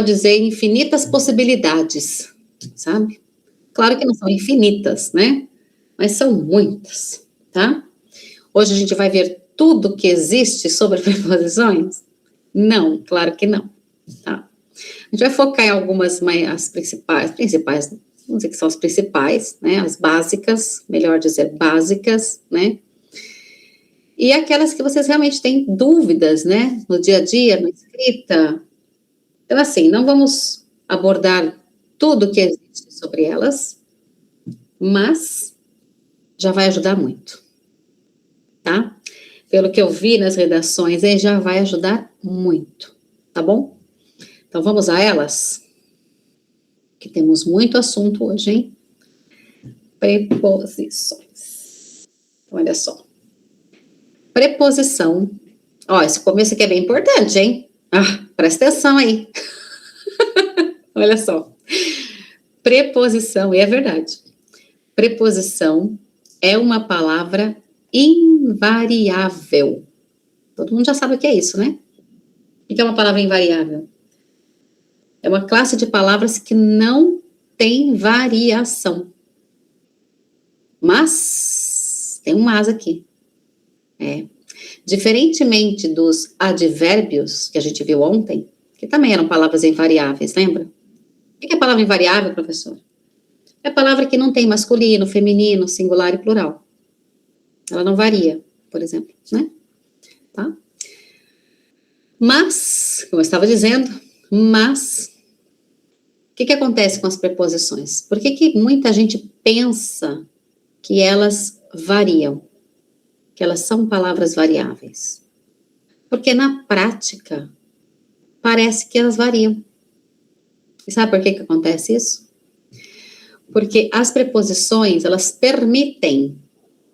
dizer infinitas possibilidades, sabe? Claro que não são infinitas, né? Mas são muitas, tá? Hoje a gente vai ver tudo que existe sobre preposições? Não, claro que não, tá? A gente vai focar em algumas, as principais, vamos dizer que são as principais, né? As básicas, melhor dizer, básicas, né? E aquelas que vocês realmente têm dúvidas, né? No dia a dia, na escrita. Então, assim, não vamos abordar tudo que existe sobre elas, mas já vai ajudar muito, tá? Pelo que eu vi nas redações, ele já vai ajudar muito, tá bom? Então, vamos a elas, que temos muito assunto hoje, hein? Preposições. Olha só. Preposição. Ó, esse começo aqui é bem importante, hein? Ah, presta atenção aí. Olha só. Preposição, e é verdade. Preposição é uma palavra invariável. Todo mundo já sabe o que é isso, né? O que é uma palavra invariável? É uma classe de palavras que não tem variação. Mas, tem um mas aqui. Diferentemente dos advérbios que a gente viu ontem, que também eram palavras invariáveis, lembra? O que é palavra invariável, professor? É palavra que não tem masculino, feminino, singular e plural. Ela não varia, por exemplo, né? Tá? Mas, como eu estava dizendo, o que acontece com as preposições? Por que muita gente pensa que elas variam, que elas são palavras variáveis? Porque na prática, parece que elas variam. E sabe por que acontece isso? Porque as preposições, elas permitem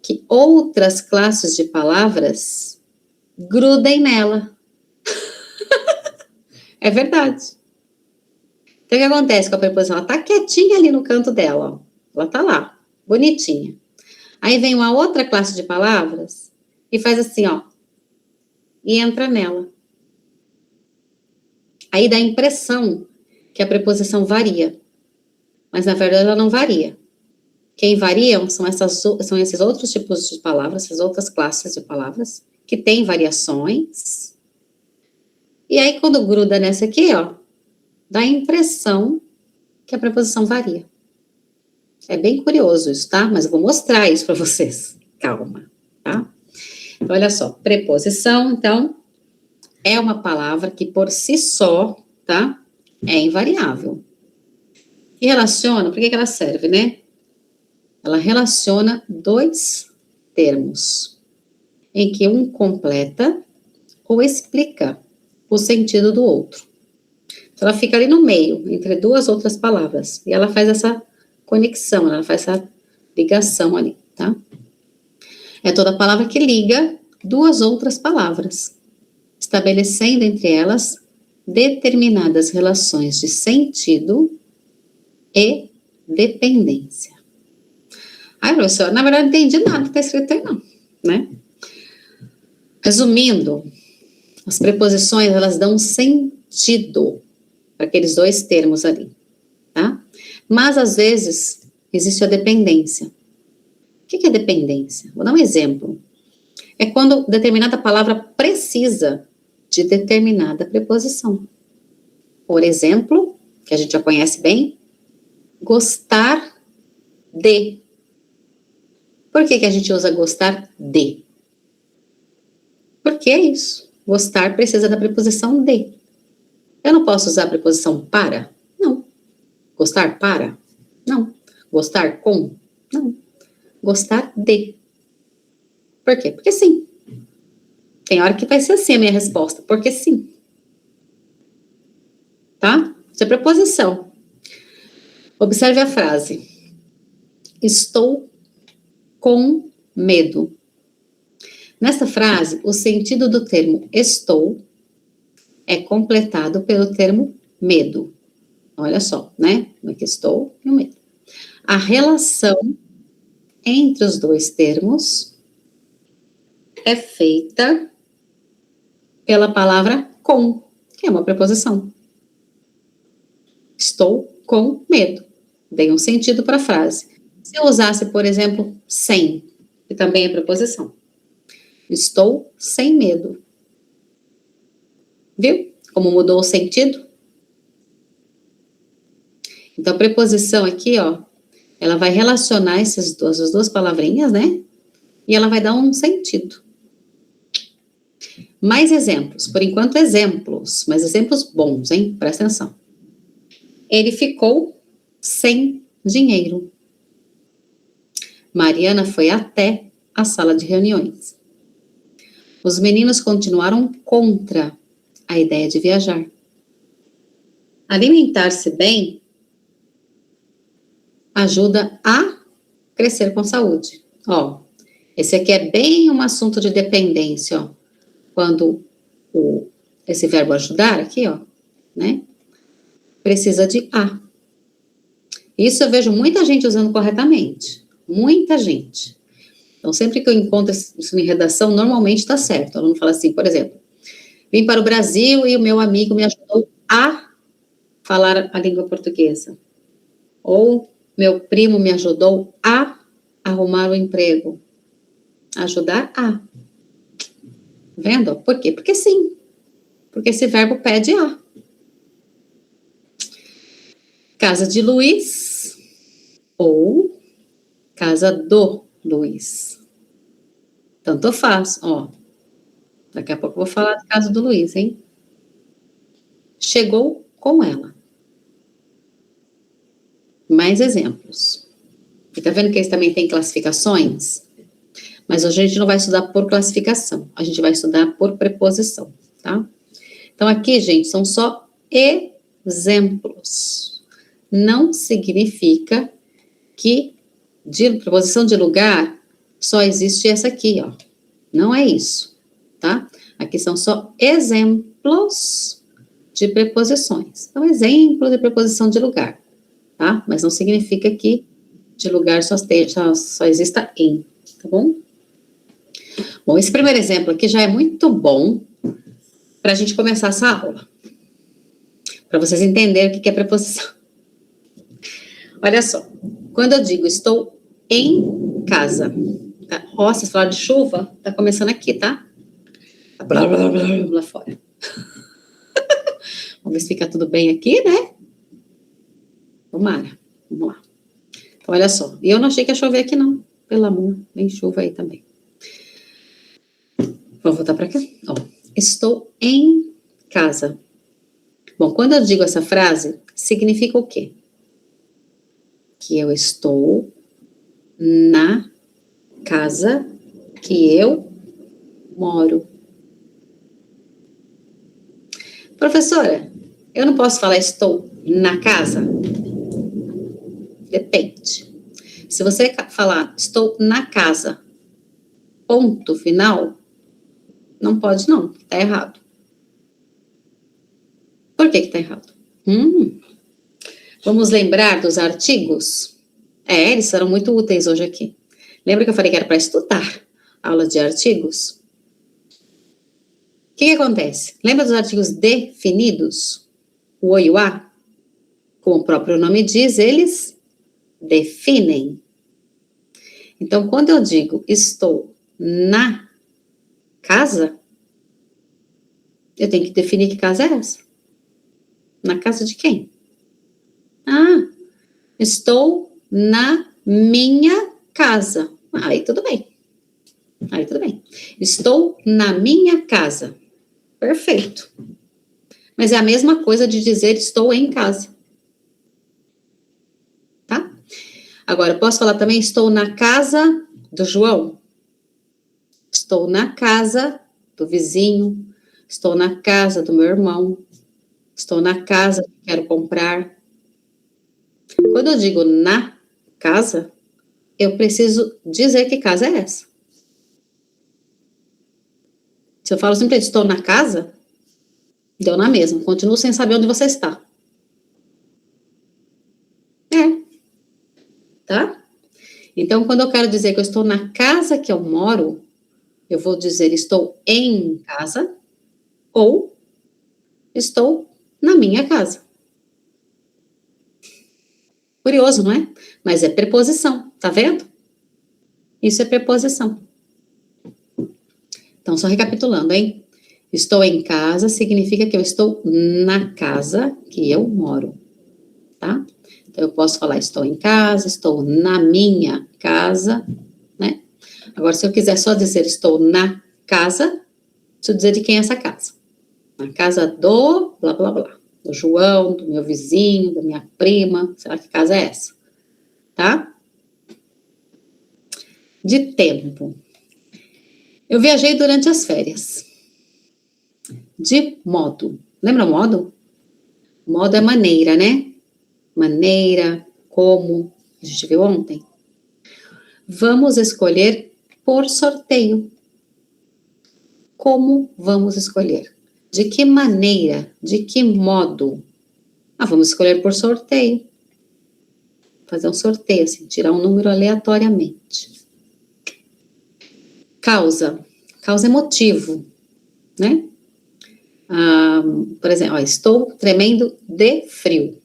que outras classes de palavras grudem nela. É verdade. Então, o que acontece com a preposição? Ela tá quietinha ali no canto dela, ó. Ela tá lá, bonitinha. Aí vem uma outra classe de palavras e faz assim, ó, e entra nela. Aí dá a impressão que a preposição varia, mas na verdade ela não varia. Quem variam são esses outros tipos de palavras, essas outras classes de palavras, que têm variações. E aí, quando gruda nessa aqui, ó, dá a impressão que a preposição varia. É bem curioso isso, tá? Mas eu vou mostrar isso para vocês. Calma, tá? Então, olha só, preposição, então, é uma palavra que por si só, tá? É invariável. E relaciona, por que ela serve, né? Ela relaciona dois termos, em que um completa ou explica o sentido do outro. Então, ela fica ali no meio, entre duas outras palavras, e ela faz essa conexão, ela faz essa ligação ali, tá? É toda palavra que liga duas outras palavras, estabelecendo entre elas determinadas relações de sentido e dependência. Ai, professora, na verdade não entendi nada que está escrito aí não, né? Resumindo, as preposições, elas dão sentido para aqueles dois termos ali, tá? Mas, às vezes, existe a dependência. O que é dependência? Vou dar um exemplo. É quando determinada palavra precisa de determinada preposição. Por exemplo, que a gente já conhece bem, gostar de. Por que a gente usa gostar de? Porque é isso. Gostar precisa da preposição de. Eu não posso usar a preposição para? Não. Gostar para? Não. Gostar com? Não. Gostar de. Por quê? Porque sim. Tem hora que vai ser assim a minha resposta. Porque sim. Tá? Isso é preposição. Observe a frase. Estou com medo. Nessa frase, o sentido do termo estou é completado pelo termo medo. Olha só, né? Aqui estou e o medo. A relação entre os dois termos é feita pela palavra com, que é uma preposição. Estou com medo. Dei um sentido para a frase. Se eu usasse, por exemplo, sem, que também é preposição. Estou sem medo. Viu? Como mudou o sentido? Então, a preposição aqui, ó, ela vai relacionar essas duas palavrinhas, né? E ela vai dar um sentido. Mais exemplos. Por enquanto, exemplos. Mas exemplos bons, hein? Presta atenção. Ele ficou sem dinheiro. Mariana foi até a sala de reuniões. Os meninos continuaram contra a ideia de viajar. Alimentar-se bem ajuda a crescer com saúde. Ó, esse aqui é bem um assunto de dependência, ó. Quando esse verbo ajudar aqui, ó, né? Precisa de a. Isso eu vejo muita gente usando corretamente. Muita gente. Então, sempre que eu encontro isso em redação, normalmente está certo. O aluno fala assim, por exemplo, vim para o Brasil e o meu amigo me ajudou a falar a língua portuguesa. Ou meu primo me ajudou a arrumar o emprego. Ajudar a. Vendo? Por quê? Porque sim. Porque esse verbo pede a. Casa de Luiz ou casa do Luiz. Tanto faz, ó. Daqui a pouco eu vou falar da casa do Luiz, hein? Chegou com ela. Mais exemplos. E tá vendo que eles também têm classificações? Mas hoje a gente não vai estudar por classificação, a gente vai estudar por preposição, tá? Então aqui, gente, são só exemplos. Não significa que preposição de lugar só existe essa aqui, ó. Não é isso, tá? Aqui são só exemplos de preposições. Então, exemplo de preposição de lugar, tá? Mas não significa que de lugar só exista em, tá bom? Bom, esse primeiro exemplo aqui já é muito bom para a gente começar essa aula. Para vocês entenderem o que é preposição. Olha só, quando eu digo estou em casa, tá? Ó, vocês falaram de chuva, tá começando aqui, tá? Blá, blá, blá, blá, lá fora. Vamos ver se fica tudo bem aqui, né? Tomara, vamos lá. Então, olha só, e eu não achei que ia chover aqui não, pelo amor, vem chuva aí também. Vamos voltar para cá? Ó, estou em casa. Bom, quando eu digo essa frase, significa o quê? Que eu estou na casa que eu moro. Professora, eu não posso falar estou na casa? Depende. Se você falar estou na casa, ponto final, não pode não, tá errado. Por que tá errado? Vamos lembrar dos artigos? Eles serão muito úteis hoje aqui. Lembra que eu falei que era para estudar aula de artigos? O que acontece? Lembra dos artigos definidos? O o e o a? Como o próprio nome diz, eles definem. Então, quando eu digo estou na casa, eu tenho que definir que casa é essa. Na casa de quem? Ah, estou na minha casa. Aí tudo bem. Aí tudo bem. Estou na minha casa. Perfeito. Mas é a mesma coisa de dizer estou em casa. Tá? Agora, eu posso falar também estou na casa do João. Estou na casa do vizinho. Estou na casa do meu irmão. Estou na casa que quero comprar. Quando eu digo na casa, eu preciso dizer que casa é essa. Se eu falo simplesmente estou na casa, deu na mesma. Continuo sem saber onde você está. Tá? Então, quando eu quero dizer que eu estou na casa que eu moro, eu vou dizer estou em casa ou estou na minha casa. Curioso, não é? Mas é preposição, tá vendo? Isso é preposição. Então, só recapitulando, hein? Estou em casa significa que eu estou na casa que eu moro, tá? Então, eu posso falar estou em casa, estou na minha casa, né? Agora, se eu quiser só dizer estou na casa, preciso dizer de quem é essa casa. Na casa do blá, blá, blá. Do João, do meu vizinho, da minha prima, sei lá que casa é essa, tá? De tempo. Eu viajei durante as férias. De modo. Lembra modo? Modo é maneira, né? Maneira, como, a gente viu ontem. Vamos escolher por sorteio. Como vamos escolher? De que maneira? De que modo? Vamos escolher por sorteio. Fazer um sorteio, assim, tirar um número aleatoriamente. Causa. Causa é motivo, né? Por exemplo, estou tremendo de frio.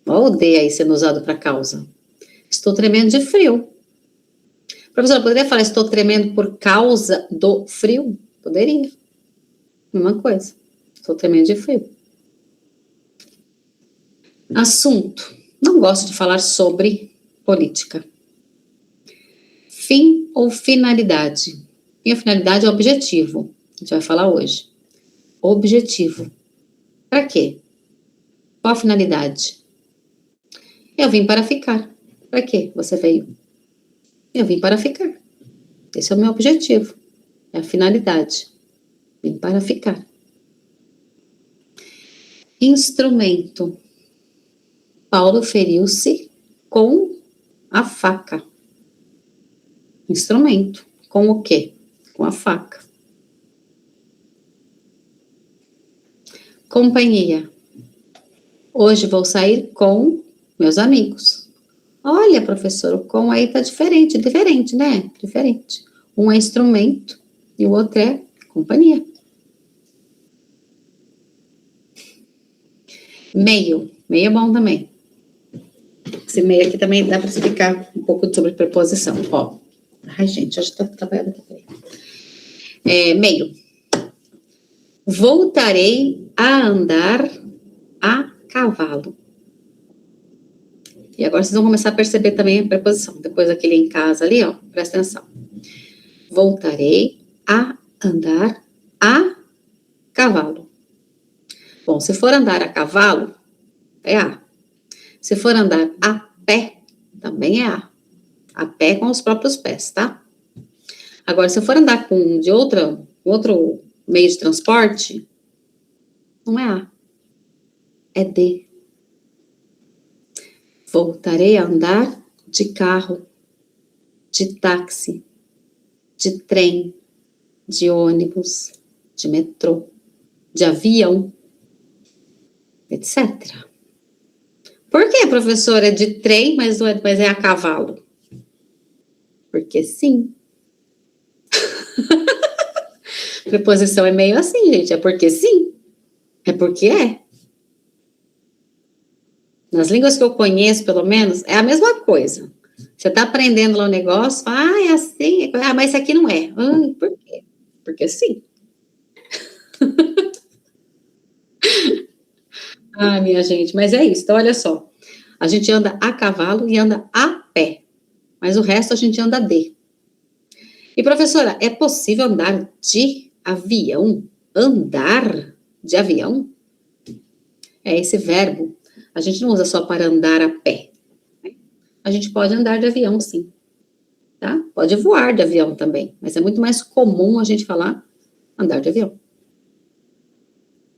Olha o de aí sendo usado para causa. Estou tremendo de frio. Professora, poderia falar estou tremendo por causa do frio? Poderia. Mesma coisa. Estou tremendo de frio. Assunto. Não gosto de falar sobre política. Fim ou finalidade? Fim ou finalidade é objetivo. A gente vai falar hoje. Objetivo. Para quê? Qual a finalidade? Eu vim para ficar. Para quê você veio? Eu vim para ficar. Esse é o meu objetivo. É a finalidade. Vim para ficar. Instrumento. Paulo feriu-se com a faca. Instrumento. Com o quê? Com a faca. Companhia. Hoje vou sair com meus amigos. Olha, professor, o com aí tá diferente, né? Diferente. Um é instrumento e o outro é companhia. Meio. Meio é bom também. Esse meio aqui também dá para explicar um pouco sobre preposição. Ó. Ai, gente, hoje tá trabalhando aqui. Meio. Voltarei a andar a cavalo. E agora vocês vão começar a perceber também a preposição. Depois daquele em casa ali, ó, presta atenção. Voltarei a andar a cavalo. Bom, se for andar a cavalo, é a. Se for andar a pé, também é a. A pé com os próprios pés, tá? Agora, se for andar de outro meio de transporte, não é a. É de. Voltarei a andar de carro, de táxi, de trem, de ônibus, de metrô, de avião, etc. Por que, professora, é de trem, mas é a cavalo? Porque sim. Preposição é meio assim, gente. É porque sim. É porque é. Nas línguas que eu conheço, pelo menos, é a mesma coisa. Você está aprendendo lá o negócio, fala, é assim. Mas isso aqui não é. Por quê? Porque sim. Minha gente, mas é isso. Então, olha só. A gente anda a cavalo e anda a pé. Mas o resto a gente anda de. E, professora, é possível andar de avião? Andar de avião? É esse verbo. A gente não usa só para andar a pé. A gente pode andar de avião, sim. Tá? Pode voar de avião também. Mas é muito mais comum a gente falar andar de avião.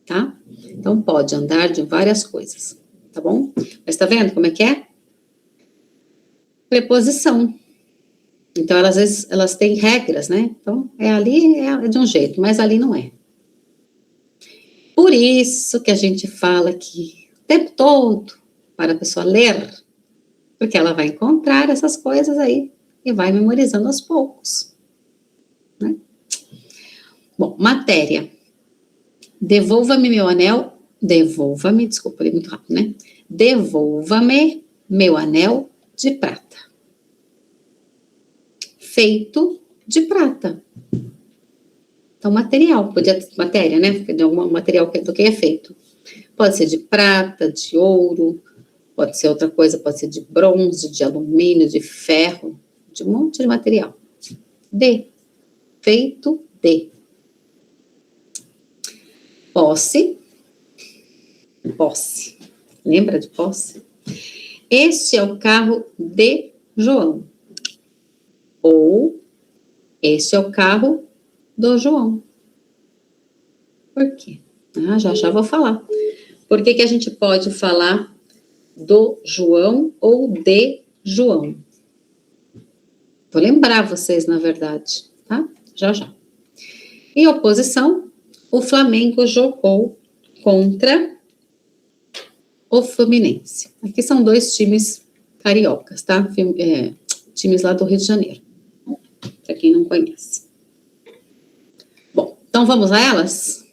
Tá? Então, pode andar de várias coisas. Tá bom? Mas tá vendo como é que é? Preposição. Então, às vezes, elas têm regras, né? Então, ali é de um jeito, mas ali não é. Por isso que a gente fala aqui o tempo todo para a pessoa ler, porque ela vai encontrar essas coisas aí e vai memorizando aos poucos. Né? Bom, matéria. Devolva-me meu anel Devolva-me, desculpa, li muito rápido, né? Devolva-me meu anel de prata. Feito de prata. Então, material, podia ser matéria, né? De algum material do que é feito. Pode ser de prata, de ouro, pode ser outra coisa, pode ser de bronze, de alumínio, de ferro, de um monte de material. Feito de. Posse. Lembra de posse? Este é o carro de João. Ou, este é o carro do João. Por quê? Já vou falar. Por que a gente pode falar do João ou de João? Vou lembrar vocês, na verdade, tá? Já. Em oposição, o Flamengo jogou contra o Fluminense. Aqui são 2 times cariocas, tá? Times lá do Rio de Janeiro, para quem não conhece. Bom, então vamos a elas?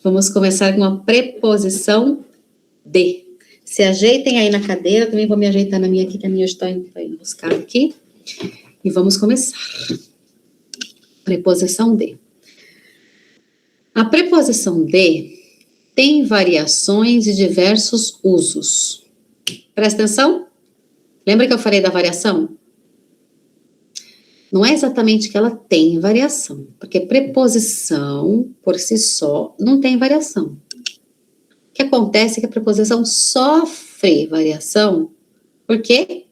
Vamos começar com a preposição de. Se ajeitem aí na cadeira, também vou me ajeitar na minha aqui, que a minha está indo buscar aqui. E vamos começar. Preposição de. A preposição de tem variações e diversos usos. Presta atenção. Lembra que eu falei da variação? Não é exatamente que ela tem variação, porque preposição, por si só, não tem variação. O que acontece é que a preposição sofre variação. Por quê?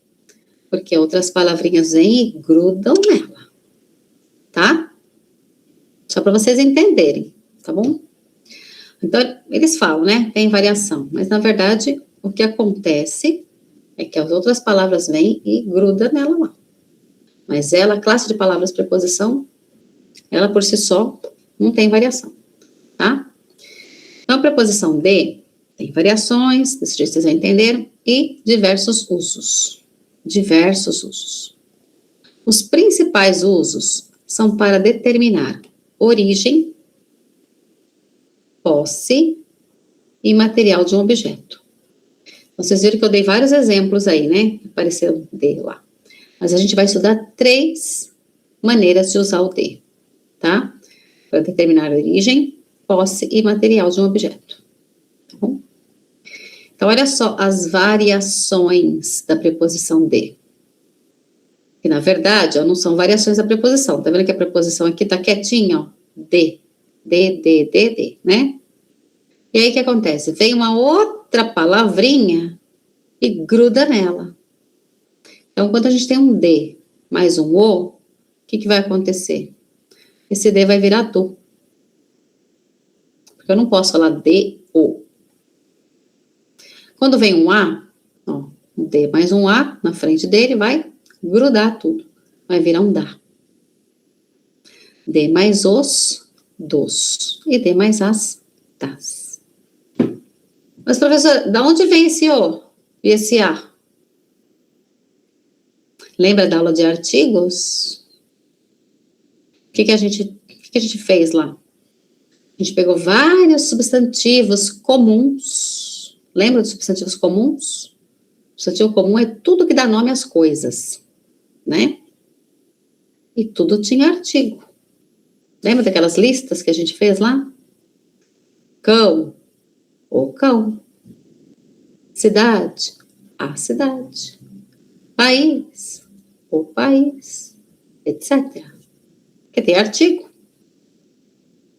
Porque outras palavrinhas vêm e grudam nela. Tá? Só para vocês entenderem, tá bom? Então, eles falam, né? Tem variação. Mas, na verdade, o que acontece é que as outras palavras vêm e grudam nela lá. Mas ela, a classe de palavras preposição, ela por si só não tem variação, tá? Então, a preposição de tem variações, desse jeito vocês já entenderam, e diversos usos. Diversos usos. Os principais usos são para determinar origem, posse e material de um objeto. Vocês viram que eu dei vários exemplos aí, né? Apareceu de lá. Mas a gente vai estudar 3 maneiras de usar o de, tá? Para determinar origem, posse e material de um objeto. Tá bom? Então, olha só as variações da preposição de. Que, na verdade, ó, não são variações da preposição. Tá vendo que a preposição aqui tá quietinha, ó? De, né? E aí, o que acontece? Vem uma outra palavrinha e gruda nela. Então, quando a gente tem um de mais um o, o que vai acontecer? Esse de vai virar do. Porque eu não posso falar de o. Quando vem um a, ó, um de mais um a na frente dele vai grudar tudo. Vai virar um da. De mais os, dos. E de mais as, das. Mas, professor, da onde vem esse o e esse a? Lembra da aula de artigos? O que a gente fez lá? A gente pegou vários substantivos comuns. Lembra dos substantivos comuns? O substantivo comum é tudo que dá nome às coisas, né? E tudo tinha artigo. Lembra daquelas listas que a gente fez lá? Cão, o cão. Cidade, a cidade. País, o país, etc. Porque tem artigo.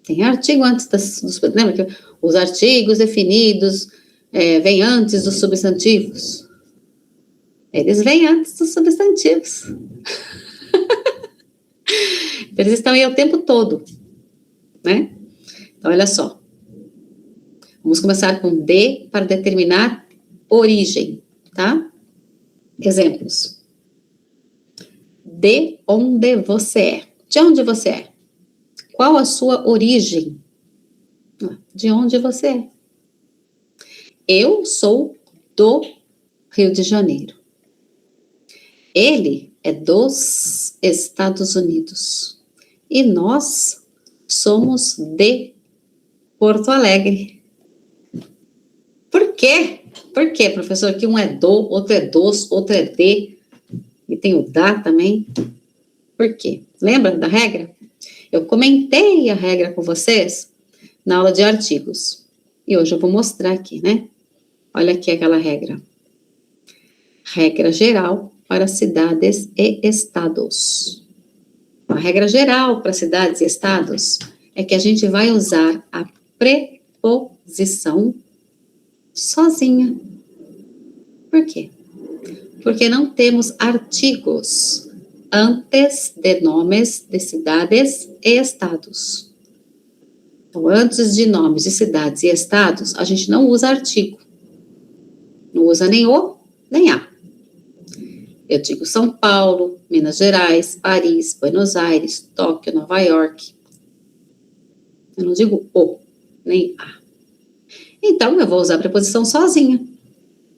Tem artigo antes dos... Lembra que os artigos definidos vêm antes dos substantivos? Eles vêm antes dos substantivos. Eles estão aí o tempo todo, né? Então, olha só. Vamos começar com de para determinar origem, tá? Exemplos. De onde você é? De onde você é? Qual a sua origem? De onde você é? Eu sou do Rio de Janeiro. Ele é dos Estados Unidos. E nós somos de Porto Alegre. quê? Por quê, professor? Que um é do, outro é dos, outro é de, e tem o da também. Por quê? Lembra da regra? Eu comentei a regra com vocês na aula de artigos. E hoje eu vou mostrar aqui, né? Olha aqui aquela regra. Regra geral para cidades e estados. A regra geral para cidades e estados é que a gente vai usar a preposição sozinha. Por quê? Porque não temos artigos antes de nomes de cidades e estados. Então, antes de nomes de cidades e estados, a gente não usa artigo. Não usa nem o, nem a. Eu digo São Paulo, Minas Gerais, Paris, Buenos Aires, Tóquio, Nova York. Eu não digo o, nem a. Então, eu vou usar a preposição sozinha.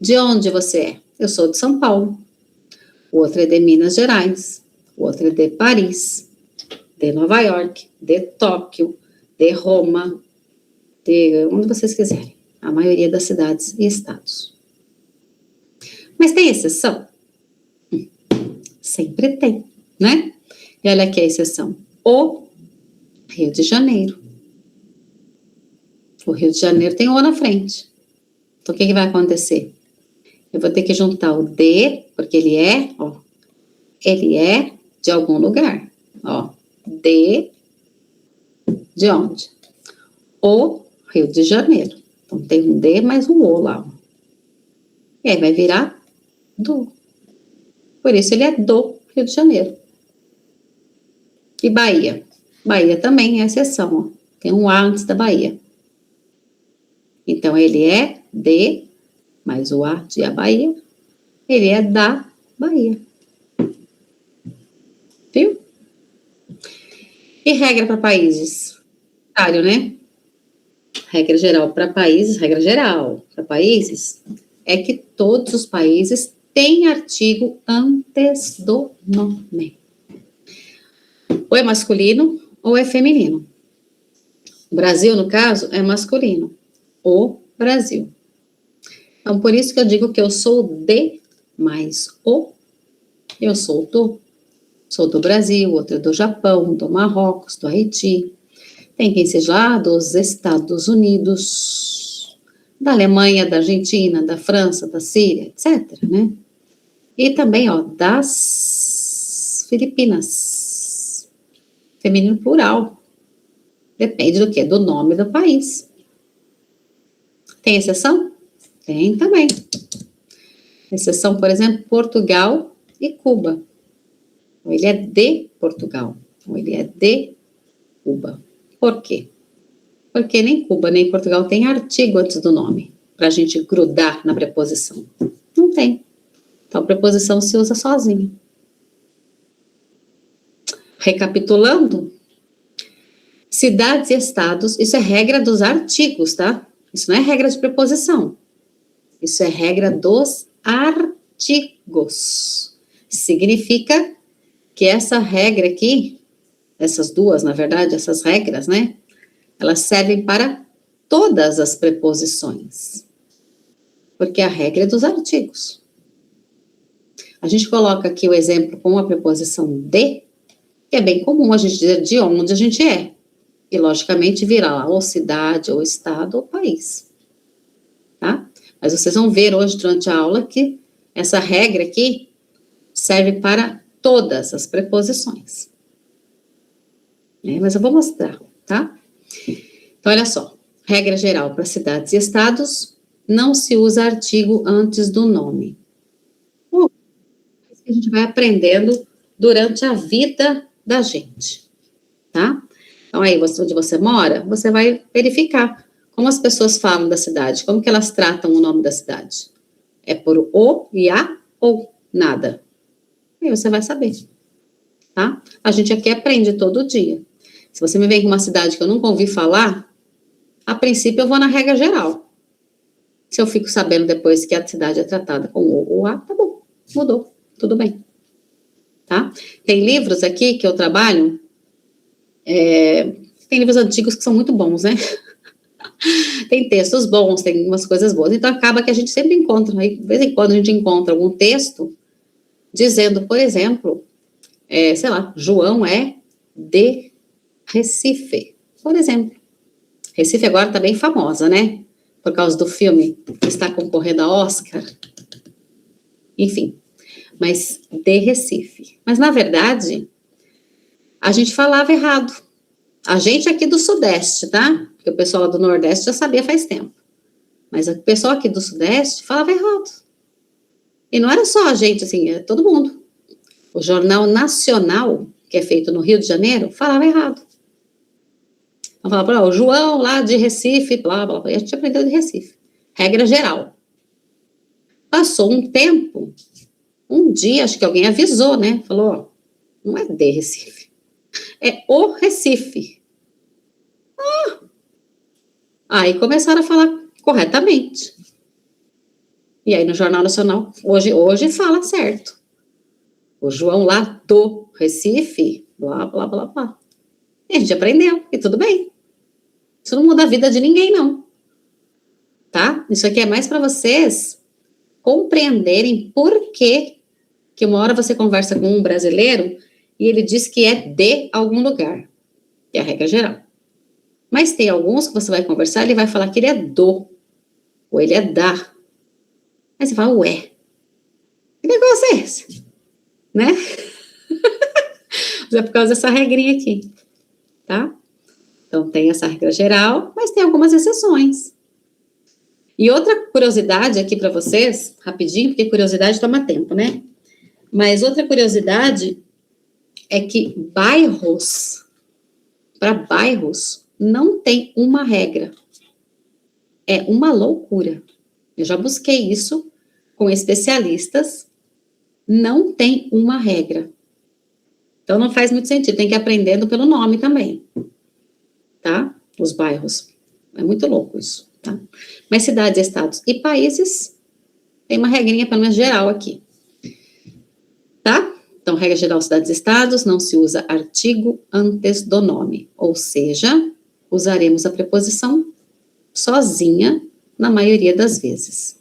De onde você é? Eu sou de São Paulo. O outro é de Minas Gerais. O outro é de Paris, de Nova York, de Tóquio, de Roma, de onde vocês quiserem. A maioria das cidades e estados. Mas tem exceção? Sempre tem, né? E olha aqui a exceção. O Rio de Janeiro. O Rio de Janeiro tem o na frente. Então, o que vai acontecer? Eu vou ter que juntar o de, porque ele é, ó, ele é de algum lugar. Ó, de onde? O Rio de Janeiro. Então, tem um de mais um o lá, ó. E aí vai virar do. Por isso, ele é do Rio de Janeiro. E Bahia? Bahia também é exceção, ó. Tem um A antes da Bahia. Então, ele é de, mais o A de a Bahia. Ele é da Bahia. Viu? E regra para países? Claro, né? Regra geral para países, regra geral para países é que todos os países têm artigo antes do nome. Ou é masculino ou é feminino. O Brasil, no caso, é masculino. O Brasil. Então, por isso que eu digo que eu sou de mais o. Eu sou do. Sou do Brasil, outro é do Japão, do Marrocos, do Haiti. Tem quem seja lá dos Estados Unidos, da Alemanha, da Argentina, da França, da Síria, etc., né? E também, ó, das Filipinas. Feminino plural. Depende do quê? Do nome do país. Tem exceção? Tem também. Exceção, por exemplo, Portugal e Cuba. Ou ele é de Portugal, ou ele é de Cuba. Por quê? Porque nem Cuba nem Portugal tem artigo antes do nome, para a gente grudar na preposição. Não tem. Então, a preposição se usa sozinha. Recapitulando, cidades e estados, isso é regra dos artigos, tá? Isso não é regra de preposição. Isso é regra dos artigos. Significa que essa regra aqui, essas duas, na verdade, essas regras, né? Elas servem para todas as preposições. Porque a regra é dos artigos. A gente coloca aqui o exemplo com a preposição de, que é bem comum a gente dizer de onde a gente é. E, logicamente, virá lá ou cidade, ou estado, ou país. Tá? Mas vocês vão ver hoje, durante a aula, que essa regra aqui serve para todas as preposições. Mas eu vou mostrar, tá? Então, olha só. Regra geral para cidades e estados, não se usa artigo antes do nome. Isso que a gente vai aprendendo durante a vida da gente, tá? Então, aí, onde você mora, você vai verificar como as pessoas falam da cidade, como que elas tratam o nome da cidade. É por o e a ou nada. Aí você vai saber, tá? A gente aqui aprende todo dia. Se você me vem com uma cidade que eu nunca ouvi falar, a princípio eu vou na regra geral. Se eu fico sabendo depois que a cidade é tratada com o ou a, tá bom, mudou, tudo bem. Tá? Tem livros aqui que eu trabalho, tem livros antigos que são muito bons, né? Tem textos bons, tem umas coisas boas. Então, acaba que a gente sempre encontra, aí, de vez em quando a gente encontra algum texto dizendo, por exemplo, sei lá, João é de Recife, por exemplo. Recife agora está bem famosa, né? Por causa do filme que está concorrendo a Oscar. Enfim, mas de Recife. Mas, na verdade, a gente falava errado. A gente aqui do Sudeste, tá? Porque o pessoal do Nordeste já sabia faz tempo. Mas o pessoal aqui do Sudeste falava errado. E não era só a gente, assim, é todo mundo. O Jornal Nacional, que é feito no Rio de Janeiro, falava errado. Então, falava, o João lá de Recife, blá, blá, blá. E a gente aprendeu de Recife. Regra geral. Passou um tempo, um dia, acho que alguém avisou, né? Falou, ó, não é de Recife, é o Recife. Aí começaram a falar corretamente. E aí no Jornal Nacional, hoje fala certo. O João lá do Recife, blá, blá, blá, blá. E a gente aprendeu, e tudo bem. Isso não muda a vida de ninguém, não. Tá? Isso aqui é mais para vocês compreenderem por que uma hora você conversa com um brasileiro e ele diz que é de algum lugar. Que é a regra geral. Mas tem alguns que você vai conversar, ele vai falar que ele é do, ou ele é da. Aí você fala, ué, que negócio é esse? Né? Mas é por causa dessa regrinha aqui, tá? Então, tem essa regra geral, mas tem algumas exceções. E outra curiosidade aqui para vocês, rapidinho, porque curiosidade toma tempo, né? Mas outra curiosidade é que para bairros, não tem uma regra. É uma loucura. Eu já busquei isso com especialistas, não tem uma regra. Então, não faz muito sentido, tem que ir aprendendo pelo nome também, tá? Os bairros. É muito louco isso, tá? Mas cidades, estados e países, tem uma regrinha, pelo menos geral aqui, tá? Então, regra geral, cidades e estados, não se usa artigo antes do nome, ou seja, usaremos a preposição sozinha na maioria das vezes.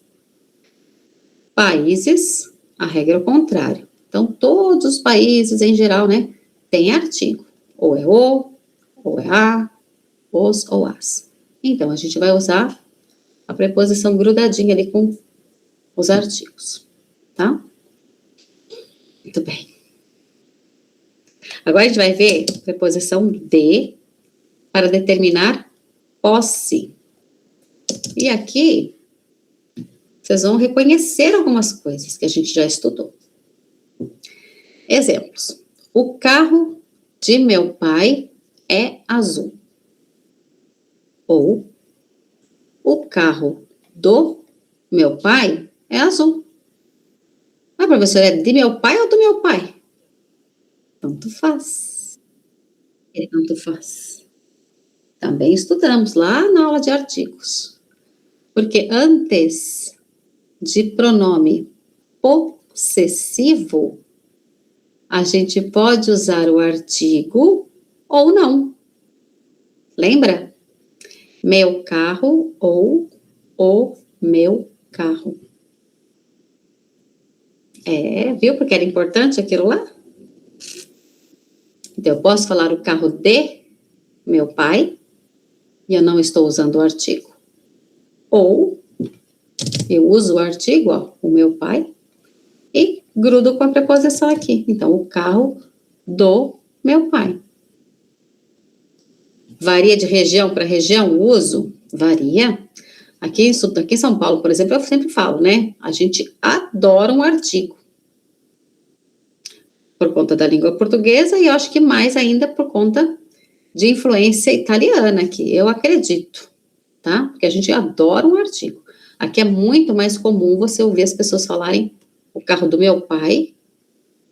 Países, a regra é o contrário. Então, todos os países, em geral, né, tem artigo. Ou é o, ou é a, os ou as. Então, a gente vai usar a preposição grudadinha ali com os artigos, tá? Muito bem. Agora, a gente vai ver a preposição de para determinar posse. E aqui, vocês vão reconhecer algumas coisas que a gente já estudou. Exemplos. O carro de meu pai é azul. Ou, o carro do meu pai é azul. Mas, professor, é de meu pai ou do meu pai? Tanto faz. Tanto faz. Também estudamos lá na aula de artigos. Porque antes de pronome possessivo, a gente pode usar o artigo ou não. Lembra? Meu carro ou o meu carro. Viu? Porque era importante aquilo lá. Então, eu posso falar o carro de meu pai e eu não estou usando o artigo. Ou eu uso o artigo, ó, o meu pai, e grudo com a preposição aqui. Então, o carro do meu pai. Varia de região para região o uso? Varia. Aqui em São Paulo, por exemplo, eu sempre falo, né? A gente adora um artigo. Por conta da língua portuguesa e eu acho que mais ainda por conta de influência italiana, que eu acredito, tá? Porque a gente adora um artigo. Aqui é muito mais comum você ouvir as pessoas falarem o carro do meu pai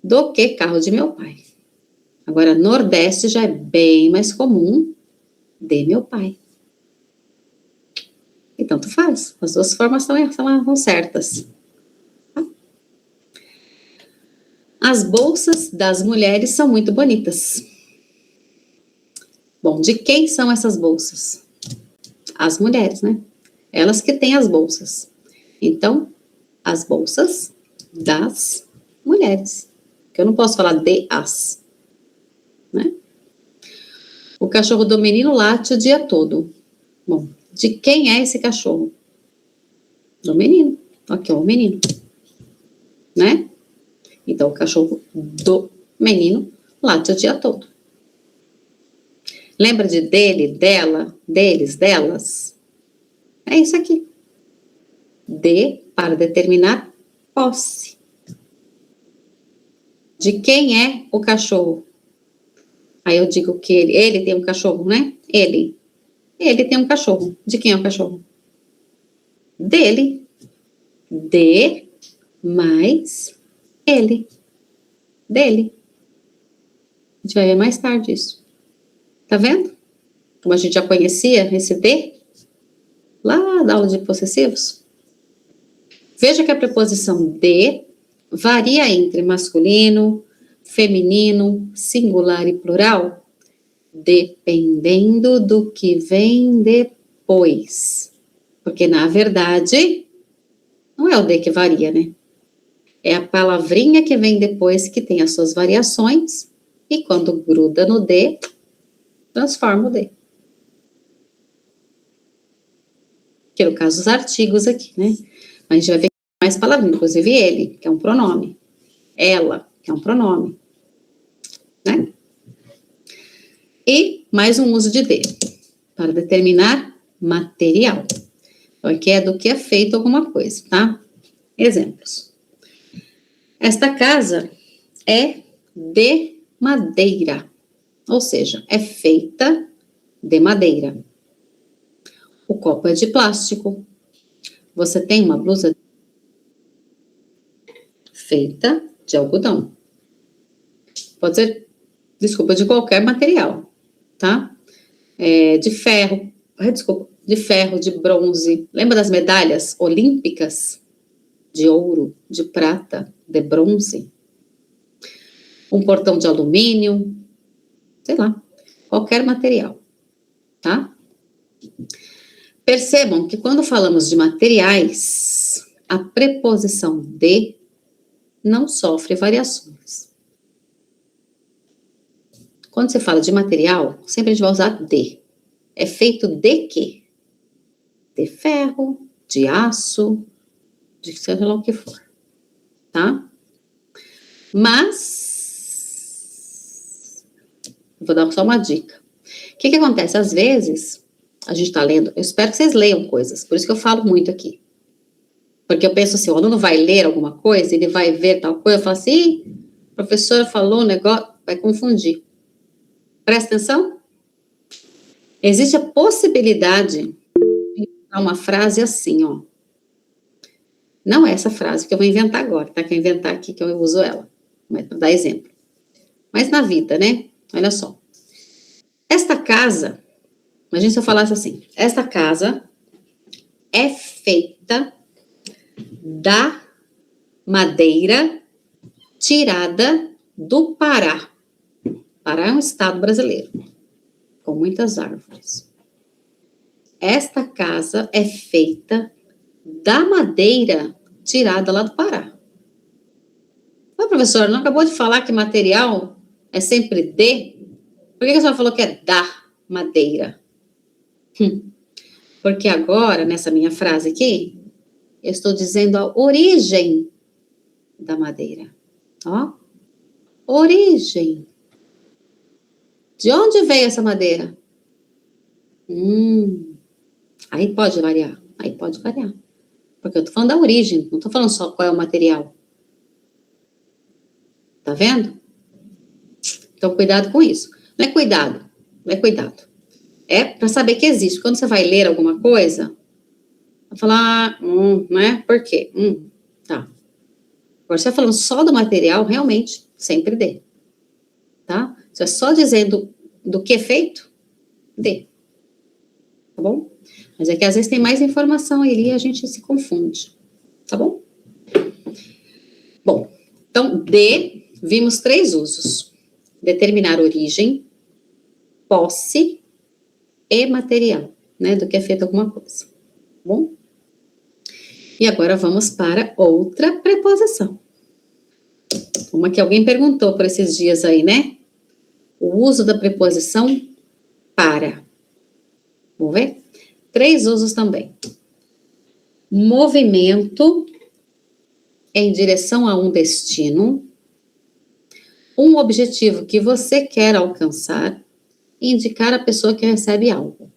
do que carro de meu pai. Agora, Nordeste já é bem mais comum de meu pai. E tanto faz. As duas formas são certas. Tá? As bolsas das mulheres são muito bonitas. Bom, de quem são essas bolsas? As mulheres, né? Elas que têm as bolsas. Então, as bolsas das mulheres. Que eu não posso falar de as, né? O cachorro do menino late o dia todo. Bom, de quem é esse cachorro? Do menino. Aqui é o menino, né? Então, o cachorro do menino late o dia todo. Lembra de dele, dela, deles, delas? É isso aqui. De para determinar posse. De quem é o cachorro? Aí eu digo que ele tem um cachorro, né? Ele tem um cachorro. De quem é o cachorro? Dele. De mais ele. Dele. A gente vai ver mais tarde isso. Tá vendo? Como a gente já conhecia esse de lá da aula de possessivos. Veja que a preposição de varia entre masculino, feminino, singular e plural, dependendo do que vem depois. Porque, na verdade, não é o de que varia, né? É a palavrinha que vem depois que tem as suas variações, e quando gruda no de, transforma o de. Que é o caso dos artigos aqui, né? Mas a gente vai ver mais palavrinhas, inclusive ele, que é um pronome. Ela, que é um pronome. Né? E mais um uso de de, para determinar material. Então, aqui é do que é feito alguma coisa, tá? Exemplos. Esta casa é de madeira, ou seja, é feita de madeira. O copo é de plástico. Você tem uma blusa feita de algodão. Pode ser, desculpa, de qualquer material, tá? De ferro, de ferro, de bronze. Lembra das medalhas olímpicas? De ouro, de prata, de bronze. Um portão de alumínio, sei lá, qualquer material, tá? Percebam que quando falamos de materiais, a preposição de não sofre variações. Quando você fala de material, sempre a gente vai usar de. É feito de quê? De ferro, de aço, de seja lá o que for, tá? Mas, vou dar só uma dica. O que acontece? Às vezes, a gente está lendo, eu espero que vocês leiam coisas, por isso que eu falo muito aqui. Porque eu penso assim, o aluno vai ler alguma coisa, ele vai ver tal coisa, eu falo assim, a professora falou um negócio, vai confundir. Presta atenção. Existe a possibilidade de usar uma frase assim, ó. Não é essa frase que eu vou inventar agora, tá? Que eu inventar aqui, que eu uso ela, para dar exemplo. Mas na vida, né? Olha só. Esta casa, imagina se eu falasse assim, esta casa é feita da madeira tirada do Pará. Pará é um estado brasileiro, com muitas árvores. Esta casa é feita da madeira tirada lá do Pará. Mas, professora, não acabou de falar que material é sempre de? Por que a senhora falou que é da madeira? Porque agora, nessa minha frase aqui, eu estou dizendo a origem da madeira. Ó, origem. De onde veio essa madeira? Aí pode variar. Porque eu estou falando da origem, não estou falando só qual é o material. Tá vendo? Então, cuidado com isso. Não é cuidado. É para saber que existe. Quando você vai ler alguma coisa, vai falar, né? Por quê? Tá. Agora, você está falando só do material, realmente, sempre dê. Tá? Você é só dizendo do que é feito, dê. Tá bom? Mas é que às vezes tem mais informação aí e a gente se confunde. Tá bom? Bom, então, vimos 3 usos. Determinar origem, posse e material. né, do que é feita alguma coisa. Tá bom? E agora vamos para outra preposição. Uma que alguém perguntou por esses dias aí, né? O uso da preposição para. Vamos ver? 3 usos também. Movimento em direção a um destino, um objetivo que você quer alcançar, e indicar a pessoa que recebe algo.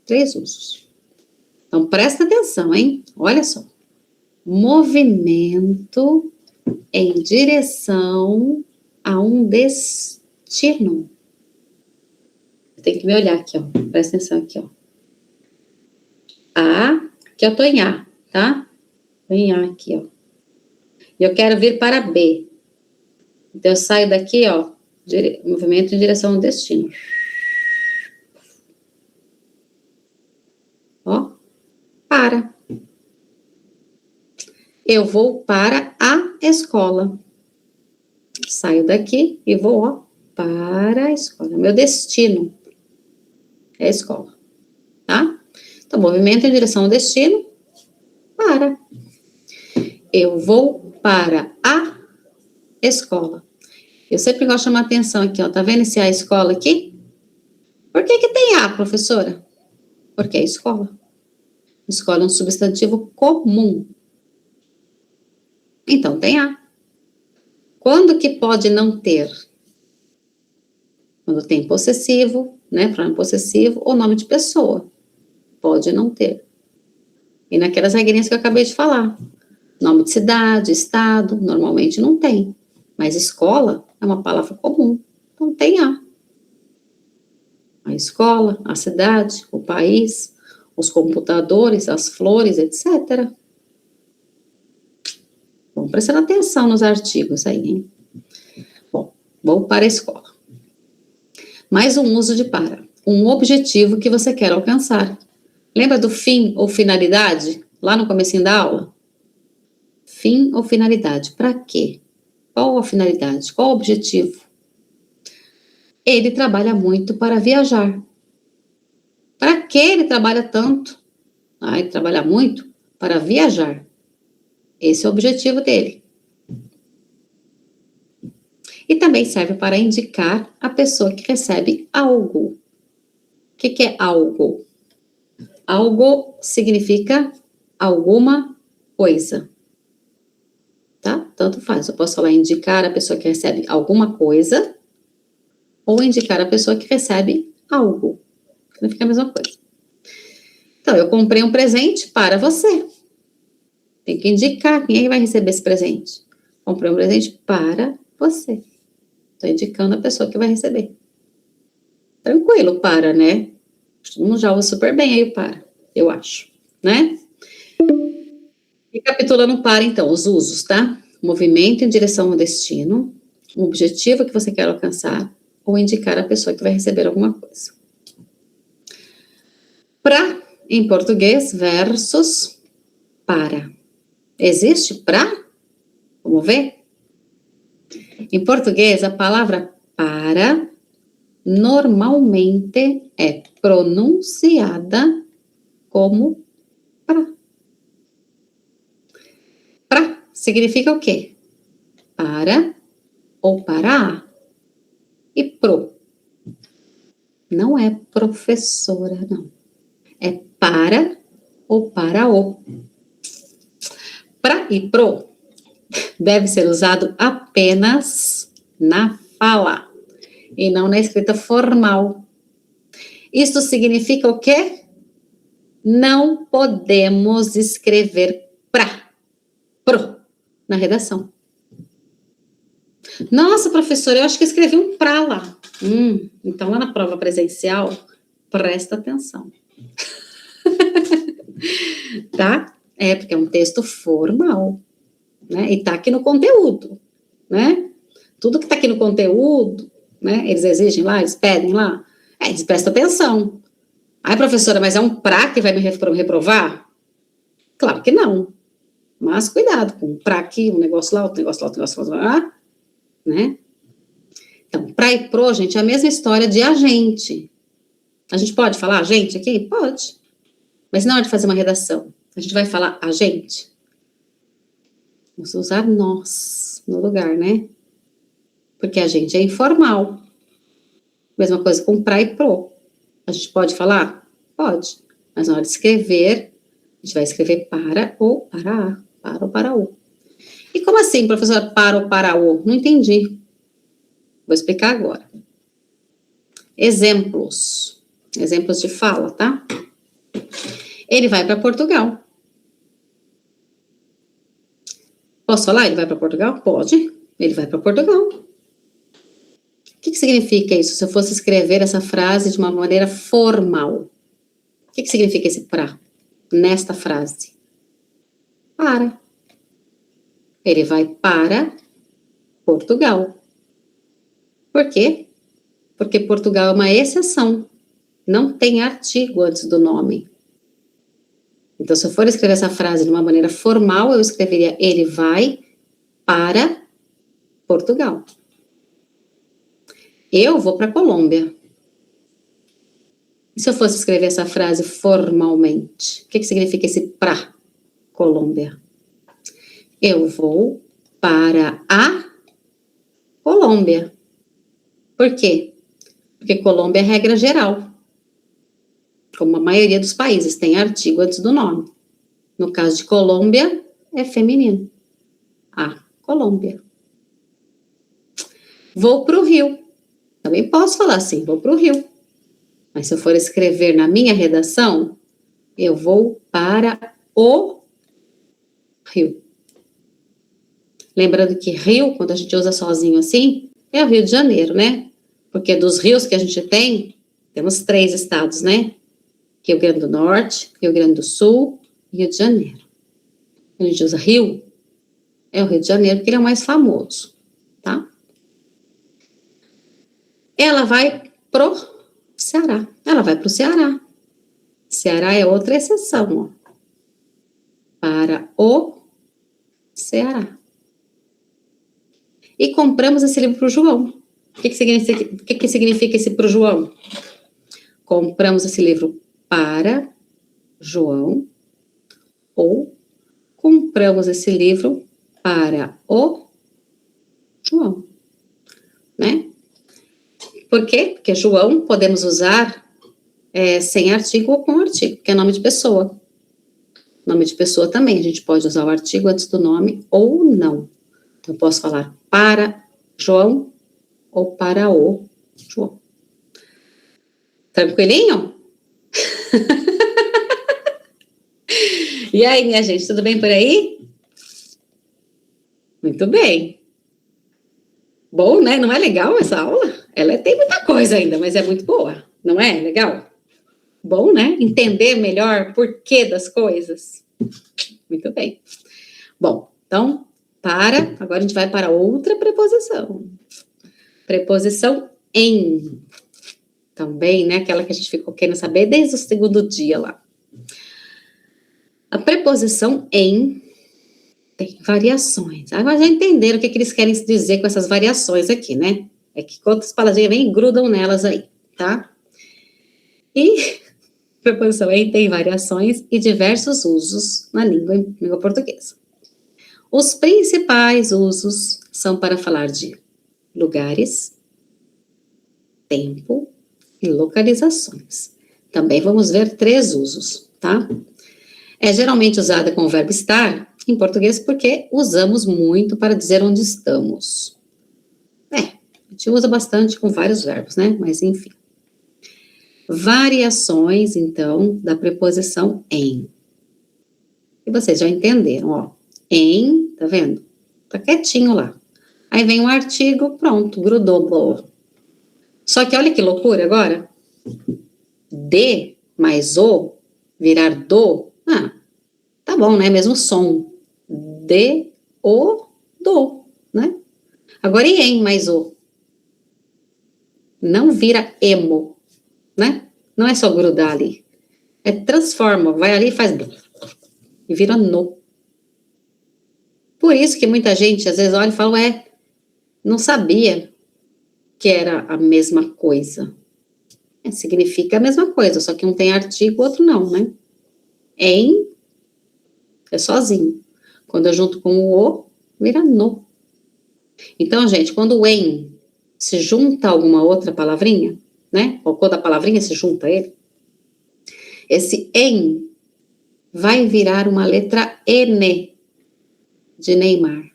3 usos. Então, presta atenção, hein? Olha só. Movimento em direção a um destino. Tem que me olhar aqui, ó. Presta atenção aqui, ó. A, que eu tô em A, tá? Tô em A aqui, ó. E eu quero vir para B. Então, eu saio daqui, ó, movimento em direção ao destino. Ó, para. Eu vou para a escola. Saio daqui e vou, ó, para a escola. Meu destino é a escola, tá? Então, movimento em direção ao destino, para. Eu vou para a escola. Eu sempre gosto de chamar atenção aqui, ó. Tá vendo esse a escola aqui? Por que que tem a, professora? Porque é escola. Escola é um substantivo comum. Então, tem a. Quando que pode não ter? Quando tem possessivo, né? Pronome possessivo ou nome de pessoa. Pode não ter. E naquelas regrinhas que eu acabei de falar. Nome de cidade, estado, normalmente não tem. Mas escola é uma palavra comum. Então, tem a. A escola, a cidade, o país, os computadores, as flores, etc. Bom, prestando atenção nos artigos aí, hein? Bom, vou para a escola. Mais um uso de para. Um objetivo que você quer alcançar. Lembra do fim ou finalidade? Lá no comecinho da aula? Fim ou finalidade? Para quê? Qual a finalidade? Qual o objetivo? Ele trabalha muito para viajar. Para que ele trabalha tanto? Ele trabalha muito para viajar. Esse é o objetivo dele. E também serve para indicar a pessoa que recebe algo. O que é algo? Algo significa alguma coisa. Tá? Tanto faz. Eu posso falar indicar a pessoa que recebe alguma coisa ou indicar a pessoa que recebe algo. Significa a mesma coisa. Então, eu comprei um presente para você. Tem que indicar quem é que vai receber esse presente. Comprei um presente para você. Estou indicando a pessoa que vai receber. Tranquilo, para, né? Todo mundo já usa super bem aí o para, eu acho, né? Recapitulando para, então, os usos, tá? Movimento em direção ao destino, um objetivo que você quer alcançar, ou indicar a pessoa que vai receber alguma coisa. Pra, em português, versus para. Existe pra? Vamos ver? Em português, a palavra para normalmente é pronunciada como pra. Pra significa o quê? Para ou para. E pro? Não é professora, não. É para ou para o. Pra e pro deve ser usado apenas na fala e não na escrita formal. Isso significa o quê? Não podemos escrever pro, na redação. Nossa, professora, eu acho que eu escrevi um pra lá. Então, lá na prova presencial, presta atenção. Tá? Porque é um texto formal, né? E tá aqui no conteúdo, né? Tudo que tá aqui no conteúdo, né? Eles exigem lá, eles pedem lá. Eles prestam atenção. Ai, professora, mas é um pra que vai me reprovar? Claro que não. Mas cuidado com pra aqui, um negócio lá, outro negócio lá, outro negócio lá, né? Então, pra e pro, gente, é a mesma história de agente. A gente pode falar a gente aqui? Pode. Mas na hora de fazer uma redação, a gente vai falar a gente? Vamos usar nós no lugar, né? Porque a gente é informal. Mesma coisa com pra e pro. A gente pode falar? Pode. Mas na hora de escrever, a gente vai escrever para ou para a. Para ou para o. E como assim, professora, para ou para o? Não entendi. Vou explicar agora. Exemplos. Exemplos de fala, tá? Ele vai para Portugal. Posso falar? Ele vai para Portugal? Pode. Ele vai para Portugal. O que significa isso? Se eu fosse escrever essa frase de uma maneira formal. O que significa esse para? Nesta frase. Para. Ele vai para Portugal. Por quê? Porque Portugal é uma exceção. Não tem artigo antes do nome. Então, se eu for escrever essa frase de uma maneira formal, eu escreveria ele vai para Portugal. Eu vou para a Colômbia. E se eu fosse escrever essa frase formalmente? O que significa esse para Colômbia? Eu vou para a Colômbia. Por quê? Porque Colômbia é regra geral. Como a maioria dos países tem artigo antes do nome. No caso de Colômbia, é feminino. A Colômbia. Vou para o Rio. Também posso falar assim, vou para o Rio. Mas se eu for escrever na minha redação, eu vou para o Rio. Lembrando que Rio, quando a gente usa sozinho assim, é o Rio de Janeiro, né? Porque dos rios que a gente tem, temos 3 estados, né? Rio Grande do Norte, Rio Grande do Sul e Rio de Janeiro. Quando a gente usa Rio, é o Rio de Janeiro, porque ele é o mais famoso, tá? Ela vai pro Ceará. Ela vai pro Ceará. Ceará é outra exceção, ó. Para o Ceará. E compramos esse livro para o João. O que significa esse para o João? Compramos esse livro para João ou compramos esse livro para o João, né? Por quê? Porque João podemos usar sem artigo ou com artigo, que é nome de pessoa. Nome de pessoa também, a gente pode usar o artigo antes do nome ou não. Então, eu posso falar para João ou para o João. Tranquilinho? E aí, minha gente, tudo bem por aí? Muito bem. Bom, né? Não é legal essa aula? Ela tem muita coisa ainda, mas é muito boa. Não é legal? Bom, né? Entender melhor o porquê das coisas. Muito bem. Bom, então, agora a gente vai para outra preposição. Preposição em. Também, né? Aquela que a gente ficou querendo saber desde o segundo dia lá. A preposição em tem variações. Agora já entenderam o que eles querem dizer com essas variações aqui, né? É que outras palavrinhas vêm e grudam nelas aí, tá? E preposição em tem variações e diversos usos na língua portuguesa. Os principais usos são para falar de lugares, tempo e localizações. Também vamos ver 3 usos, tá? É geralmente usada com o verbo estar em português porque usamos muito para dizer onde estamos. A gente usa bastante com vários verbos, né? Mas enfim. Variações, então, da preposição em. E vocês já entenderam, ó. Em, tá vendo? Tá quietinho lá. Aí vem um artigo, pronto, grudou, boa. Só que olha que loucura agora. De mais o virar do. Tá bom, né? Mesmo som. De, o, do, né? Agora e em mais o? Não vira emo, né? Não é só grudar ali. É transforma, vai ali e faz e vira no. Por isso que muita gente às vezes olha e fala, não sabia que era a mesma coisa. Significa a mesma coisa, só que um tem artigo, o outro não, né? Em é sozinho. Quando eu junto com o, vira no. Então, gente, quando o em se junta a alguma outra palavrinha, né? Ou quando a palavrinha se junta a ele, esse em vai virar uma letra N de Neymar,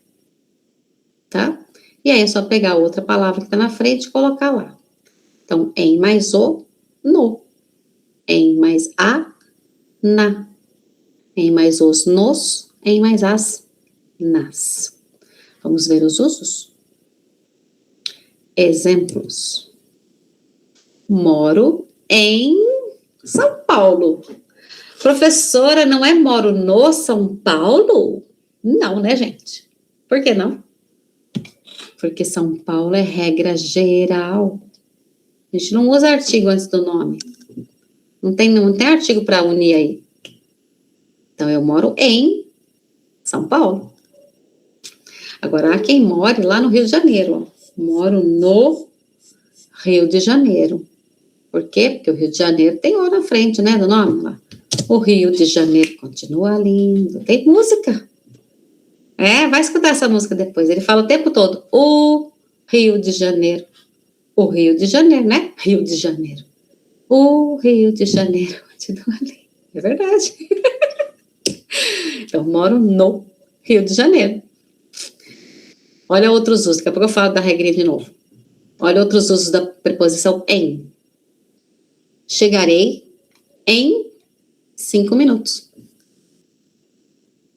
tá? E aí é só pegar a outra palavra que tá na frente e colocar lá. Então, em mais o, no. Em mais a, na. Em mais os, nos. Em mais as, nas. Vamos ver os usos? Exemplos. Moro em São Paulo. Professora, não é moro no São Paulo? Não, né, gente? Por que não? Porque São Paulo é regra geral. A gente não usa artigo antes do nome. Não tem artigo para unir aí. Então, eu moro em São Paulo. Agora, há quem more lá no Rio de Janeiro. Ó. Moro no Rio de Janeiro. Por quê? Porque o Rio de Janeiro tem O na frente, né, do nome lá. O Rio de Janeiro continua lindo. Tem música. Vai escutar essa música depois. Ele fala o tempo todo, o Rio de Janeiro. O Rio de Janeiro, né? Rio de Janeiro. O Rio de Janeiro continua lindo. É verdade. Então, eu moro no Rio de Janeiro. Olha outros usos. Daqui a pouco eu falo da regrinha de novo. Olha outros usos da preposição em. Chegarei em 5 minutos.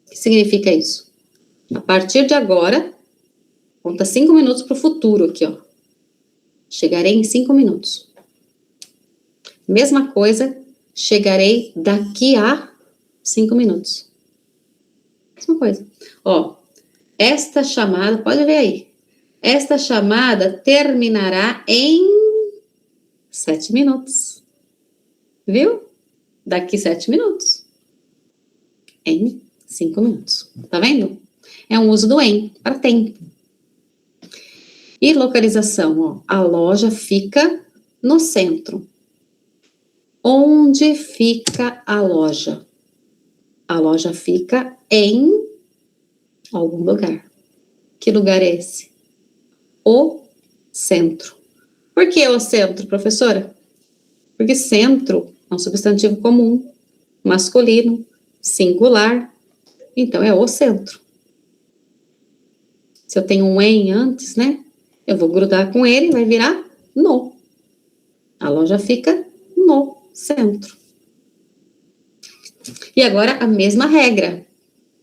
O que significa isso? A partir de agora, conta 5 minutos para o futuro aqui, ó. Chegarei em 5 minutos. Mesma coisa, chegarei daqui a 5 minutos. Mesma coisa. Ó, esta chamada, pode ver aí. Esta chamada terminará em 7 minutos. Viu? Daqui 7 minutos. Em 5 minutos. Tá vendo? É um uso do em para tempo. E localização, ó. A loja fica no centro. Onde fica a loja? A loja fica em algum lugar. Que lugar é esse? O centro. Por que o centro, professora? Porque centro é um substantivo comum, masculino, singular. Então, é o centro. Se eu tenho um em antes, né? Eu vou grudar com ele e vai virar no. A loja fica no centro. E agora, a mesma regra.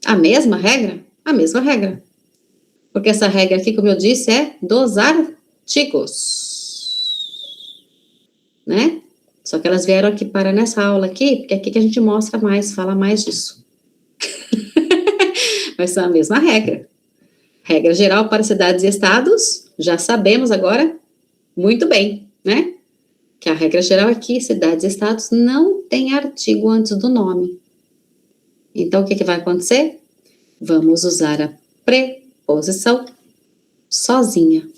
A mesma regra? A mesma regra. Porque essa regra aqui, como eu disse, é dos artigos. Né? Só que elas vieram aqui para nessa aula aqui, porque é aqui que a gente mostra mais, fala mais disso. Mas são a mesma regra. Regra geral para cidades e estados, já sabemos agora muito bem, né? Que a regra geral aqui, cidades e estados, não tem artigo antes do nome. Então, o que vai acontecer? Vamos usar a preposição sozinha.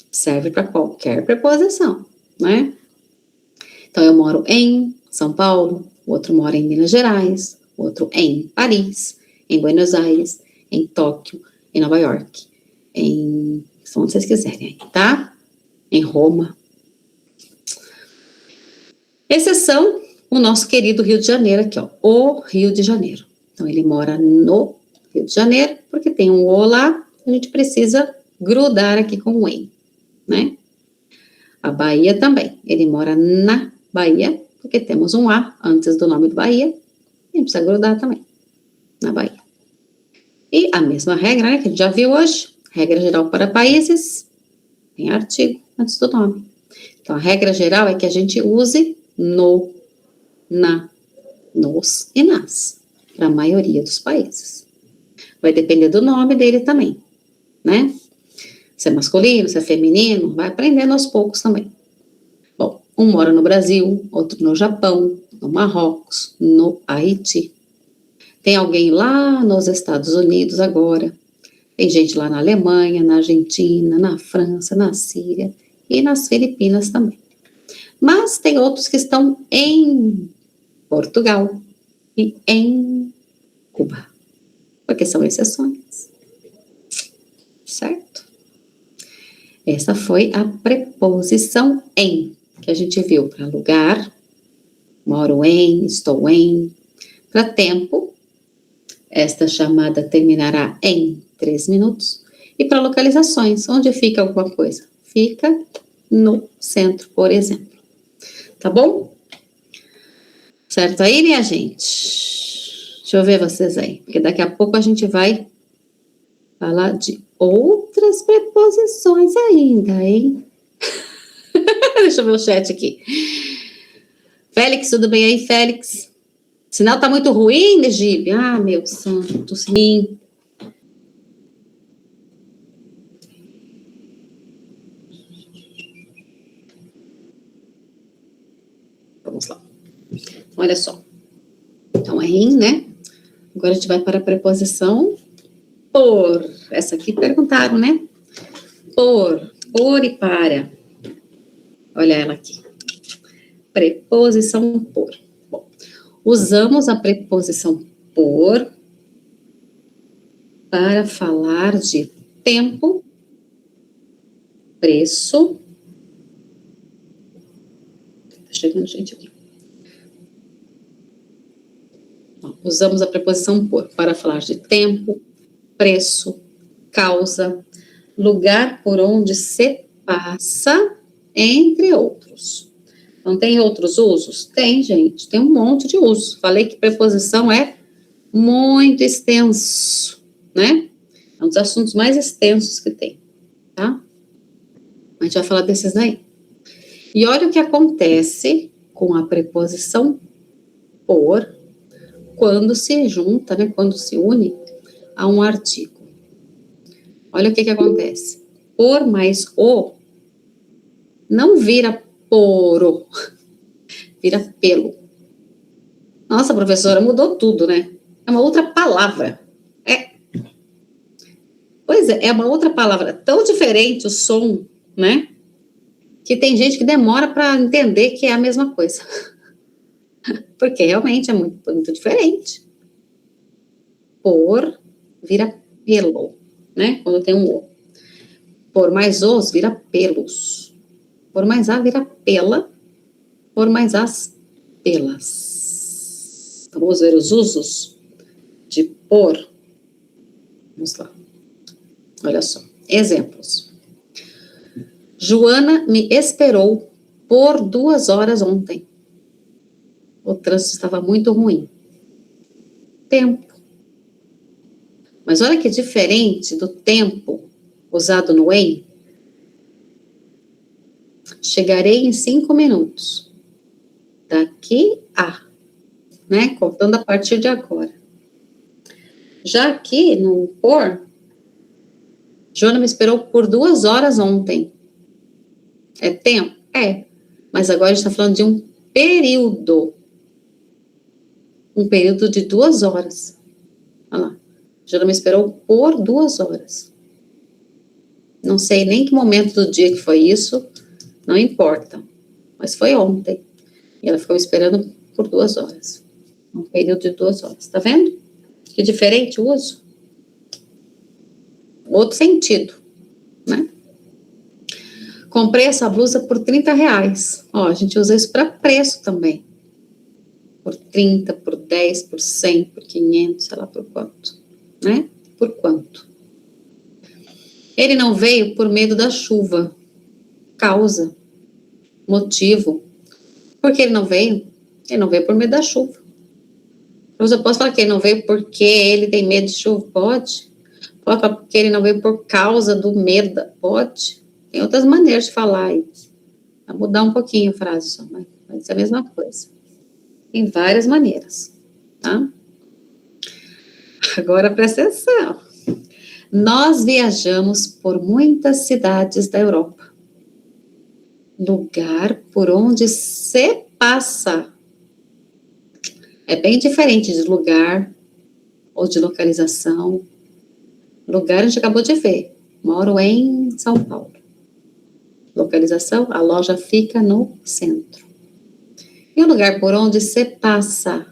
Serve para qualquer preposição, né? Então, eu moro em São Paulo, o outro mora em Minas Gerais, o outro em Paris, em Buenos Aires, em Tóquio, em Nova York, em onde vocês quiserem, tá? Em Roma. Exceção, o nosso querido Rio de Janeiro aqui, ó, o Rio de Janeiro. Então, ele mora no Rio de Janeiro, porque tem um o lá, a gente precisa grudar aqui com o em, né? A Bahia também, ele mora na Bahia, porque temos um a antes do nome do Bahia, e a gente precisa grudar também, na Bahia. E a mesma regra, né, que a gente já viu hoje, regra geral para países, tem artigo antes do nome. Então, a regra geral é que a gente use no, na, nos e nas, para a maioria dos países. Vai depender do nome dele também, né? Se é masculino, se é feminino, vai aprendendo aos poucos também. Bom, um mora no Brasil, outro no Japão, no Marrocos, no Haiti. Tem alguém lá nos Estados Unidos agora. Tem gente lá na Alemanha, na Argentina, na França, na Síria e nas Filipinas também. Mas tem outros que estão em Portugal e em Cuba, porque são exceções, certo? Essa foi a preposição em, que a gente viu para lugar, moro em, estou em, para tempo, esta chamada terminará em 3 minutos, e para localizações, onde fica alguma coisa? Fica no centro, por exemplo. Tá bom? Certo aí, minha gente? Deixa eu ver vocês aí, porque daqui a pouco a gente vai falar de outras preposições ainda, hein? Deixa eu ver o chat aqui. Félix, tudo bem aí, Félix? O sinal tá muito ruim, Negib? Ah, meu santo, sim. Vamos lá. Olha só. Então, é in, né? Agora a gente vai para a preposição por. Essa aqui perguntaram, né? Por e para. Olha ela aqui. Preposição por. Bom, usamos a preposição por para falar de tempo, preço. Tá chegando gente aqui. Usamos a preposição por para falar de tempo, preço, causa, lugar por onde se passa, entre outros. Não tem outros usos? Tem, gente, tem um monte de usos. Falei que preposição é muito extenso, né? É um dos assuntos mais extensos que tem, tá? A gente vai falar desses daí. E olha o que acontece com a preposição por quando se junta, né? Quando se une a um artigo. Olha o que acontece. Por mais o não vira poro, vira pelo. Nossa, professora, mudou tudo, né? É uma outra palavra. Pois é uma outra palavra. Tão diferente o som, né? Que tem gente que demora para entender que é a mesma coisa. Porque realmente é muito, muito diferente. Por vira pelo, né? Quando tem um o. Por mais os vira pelos. Por mais a vira pela. Por mais as pelas. Vamos ver os usos de por. Vamos lá. Olha só. Exemplos. Joana me esperou por 2 horas ontem. O trânsito estava muito ruim. Tempo. Mas olha que diferente do tempo usado no em. Chegarei em 5 minutos. Daqui a, né? Contando a partir de agora. Já aqui no por, Joana me esperou por 2 horas ontem. É tempo? É. Mas agora a gente está falando de um período. Um período de 2 horas. Olha lá. Joana me esperou por 2 horas. Não sei nem que momento do dia que foi isso. Não importa. Mas foi ontem. E ela ficou me esperando por 2 horas. Um período de 2 horas. Tá vendo? Que diferente o uso. Outro sentido, né? Comprei essa blusa por R$30. Ó, a gente usa isso para preço também. Por 30, por 10, por 100, por 500, sei lá por quanto, né? Por quanto? Ele não veio por medo da chuva. Causa, motivo. Por que ele não veio? Ele não veio por medo da chuva. Eu posso falar que ele não veio porque ele tem medo de chuva? Pode. Pode falar porque ele não veio por causa do medo? Pode. Tem outras maneiras de falar aí. Vai mudar um pouquinho a frase só, mas vai ser a mesma coisa. Tem várias maneiras, tá? Agora presta atenção. Nós viajamos por muitas cidades da Europa. Lugar por onde se passa. É bem diferente de lugar ou de localização. Lugar a gente acabou de ver. Moro em São Paulo. Localização, a loja fica no centro. E o lugar por onde você passa?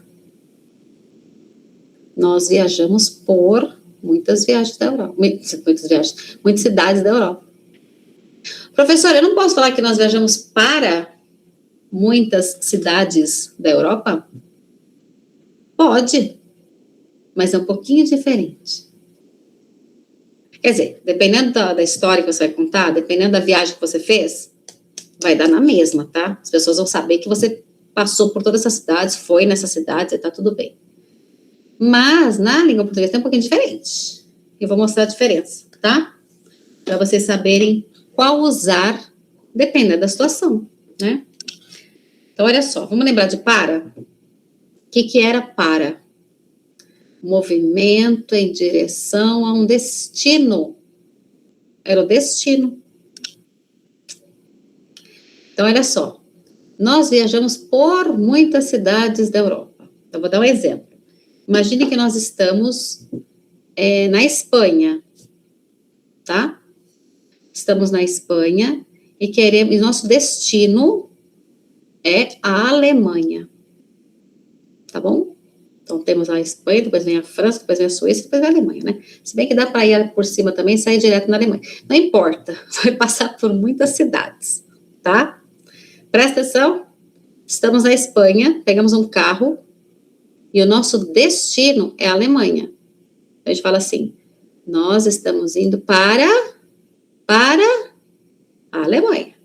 Nós viajamos por muitas viagens da Europa. Muitas cidades da Europa. Professor, eu não posso falar que nós viajamos para muitas cidades da Europa? Pode, mas é um pouquinho diferente. Quer dizer, dependendo da história que você vai contar, dependendo da viagem que você fez, vai dar na mesma, tá? As pessoas vão saber que você passou por todas essas cidades, foi nessas cidades e tá tudo bem. Mas na língua portuguesa tem um pouquinho diferente. Eu vou mostrar a diferença, tá? Para vocês saberem qual usar, dependendo da situação, né? Então, olha só, vamos lembrar de para? O que era para? Movimento em direção a um destino. Era o destino. Então, olha só. Nós viajamos por muitas cidades da Europa. Então, vou dar um exemplo. Imagine que nós estamos na Espanha, tá? Estamos na Espanha e nosso destino é a Alemanha. Tá bom? Então, temos a Espanha, depois vem a França, depois vem a Suíça, depois vem a Alemanha, né? Se bem que dá para ir por cima também e sair direto na Alemanha. Não importa, vai passar por muitas cidades, tá? Presta atenção, estamos na Espanha, pegamos um carro e o nosso destino é a Alemanha. A gente fala assim, nós estamos indo para a Alemanha.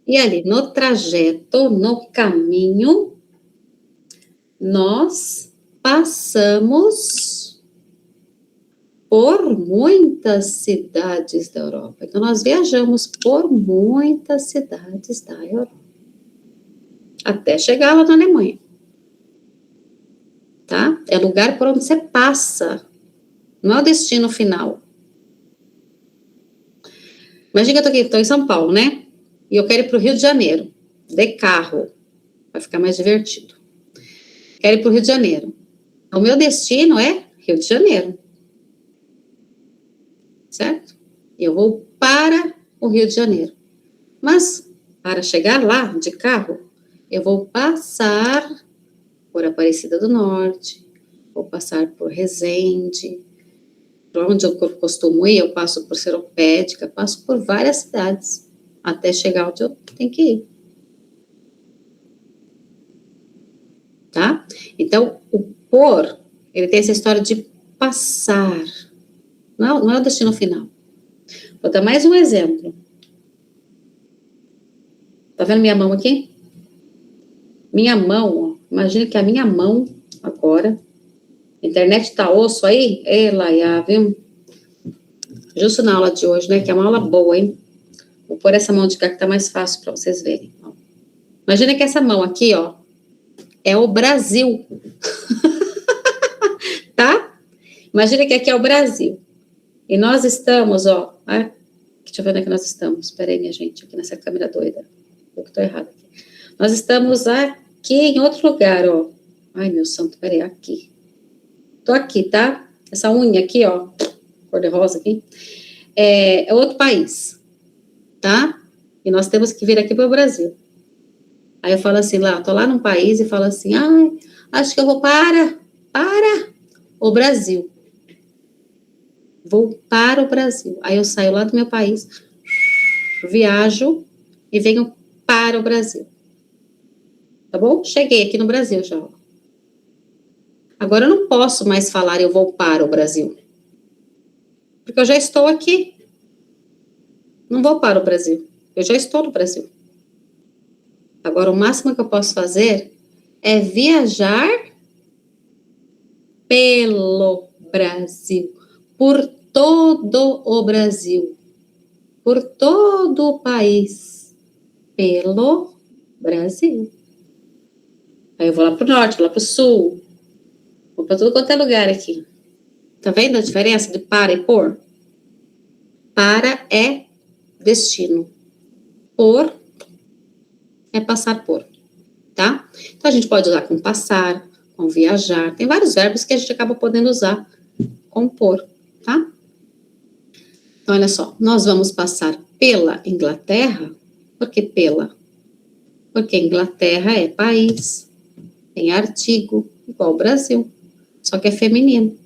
E ali, no trajeto, no caminho, nós passamos por muitas cidades da Europa. Então, nós viajamos por muitas cidades da Europa. Até chegar lá na Alemanha. Tá? É o lugar por onde você passa. Não é o destino final. Imagina que eu estou em São Paulo, né? E eu quero ir para o Rio de Janeiro. De carro. Vai ficar mais divertido. Quero ir para o Rio de Janeiro. O meu destino é Rio de Janeiro. Certo? Eu vou para o Rio de Janeiro. Mas, para chegar lá de carro, eu vou passar por Aparecida do Norte, vou passar por Resende, para onde eu costumo ir, eu passo por Seropédica, passo por várias cidades, até chegar onde eu tenho que ir. Tá? Então, o por, ele tem essa história de passar, não é o destino final. Vou dar mais um exemplo. Tá vendo minha mão aqui? Minha mão, ó, imagina que a minha mão, agora, a internet tá osso aí? Ela, viu? Justo na aula de hoje, né, que é uma aula boa, hein? Vou pôr essa mão de cá que tá mais fácil para vocês verem. Ó. Imagina que essa mão aqui, ó, é o Brasil. Tá? Imagina que aqui é o Brasil. E nós estamos, ó, deixa eu ver onde é que nós estamos. Espera aí, minha gente, aqui nessa câmera doida. Eu que tô errado aqui. Nós estamos aqui em outro lugar, ó. Ai, meu santo, peraí, aqui. Tô aqui, tá? Essa unha aqui, ó, cor de rosa aqui, é outro país, tá? E nós temos que vir aqui para o Brasil. Aí eu falo assim, tô lá num país e falo assim, acho que eu vou para o Brasil. Vou para o Brasil. Aí eu saio lá do meu país, viajo e venho para o Brasil. Tá bom? Cheguei aqui no Brasil já. Agora eu não posso mais falar eu vou para o Brasil. Porque eu já estou aqui. Não vou para o Brasil. Eu já estou no Brasil. Agora, o máximo que eu posso fazer é viajar pelo Brasil. Por todo o Brasil. Por todo o país. Pelo Brasil. Aí eu vou lá para o norte, vou lá para o sul. Vou para tudo quanto é lugar aqui. Tá vendo a diferença de para e por? Para é destino. Por é passar por, tá? Então, a gente pode usar com passar, com viajar. Tem vários verbos que a gente acaba podendo usar com por, tá? Então, olha só. Nós vamos passar pela Inglaterra. Por que pela? Porque Inglaterra é país, tem artigo, igual o Brasil, só que é feminino.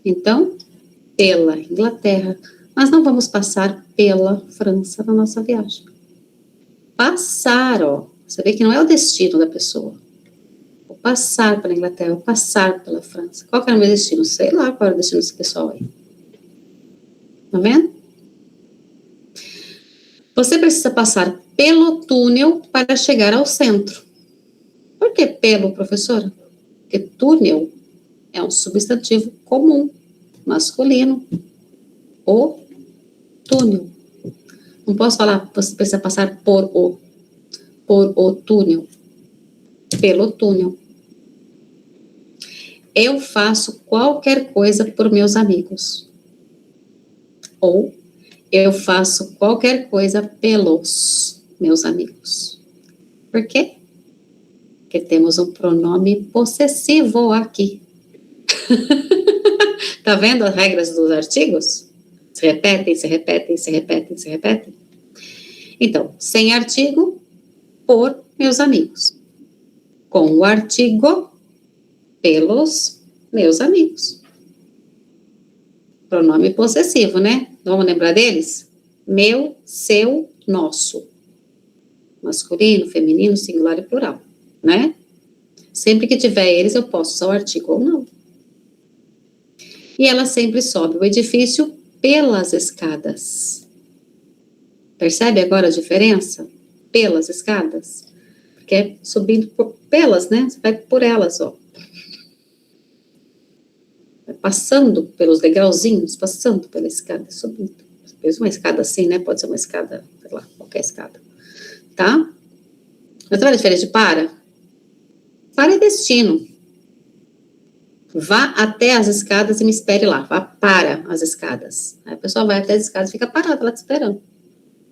Então, pela Inglaterra. Mas não vamos passar pela França na nossa viagem. Passar, ó. Você vê que não é o destino da pessoa. Vou passar pela Inglaterra, vou passar pela França. Qual que era o meu destino? Sei lá qual era o destino desse pessoal aí. Tá vendo? Você precisa passar pelo túnel para chegar ao centro. Por que pelo, professora? Porque túnel é um substantivo comum, masculino. O túnel. Não posso falar, você precisa passar por o túnel. Pelo túnel. Eu faço qualquer coisa por meus amigos. Ou eu faço qualquer coisa pelos meus amigos. Por quê? Porque temos um pronome possessivo aqui. Tá vendo as regras dos artigos? Se repetem, se repetem, se repetem, se repetem. Então, sem artigo, por meus amigos. Com o artigo, pelos meus amigos. Pronome possessivo, né? Vamos lembrar deles? Meu, seu, nosso. Masculino, feminino, singular e plural, né? Sempre que tiver eles, eu posso usar o artigo ou não. E ela sempre sobe o edifício pelas escadas. Percebe agora a diferença? Pelas escadas. Porque é subindo pelas, né? Você vai por elas, ó. Vai passando pelos degrauzinhos, passando pela escada, subindo. Fez uma escada assim, né? Pode ser uma escada, sei lá, qualquer escada. Tá? Mas tá vendo a diferença de para? Para é destino. Vá até as escadas e me espere lá. Vá para as escadas. Aí a pessoa vai até as escadas e fica parada lá te esperando.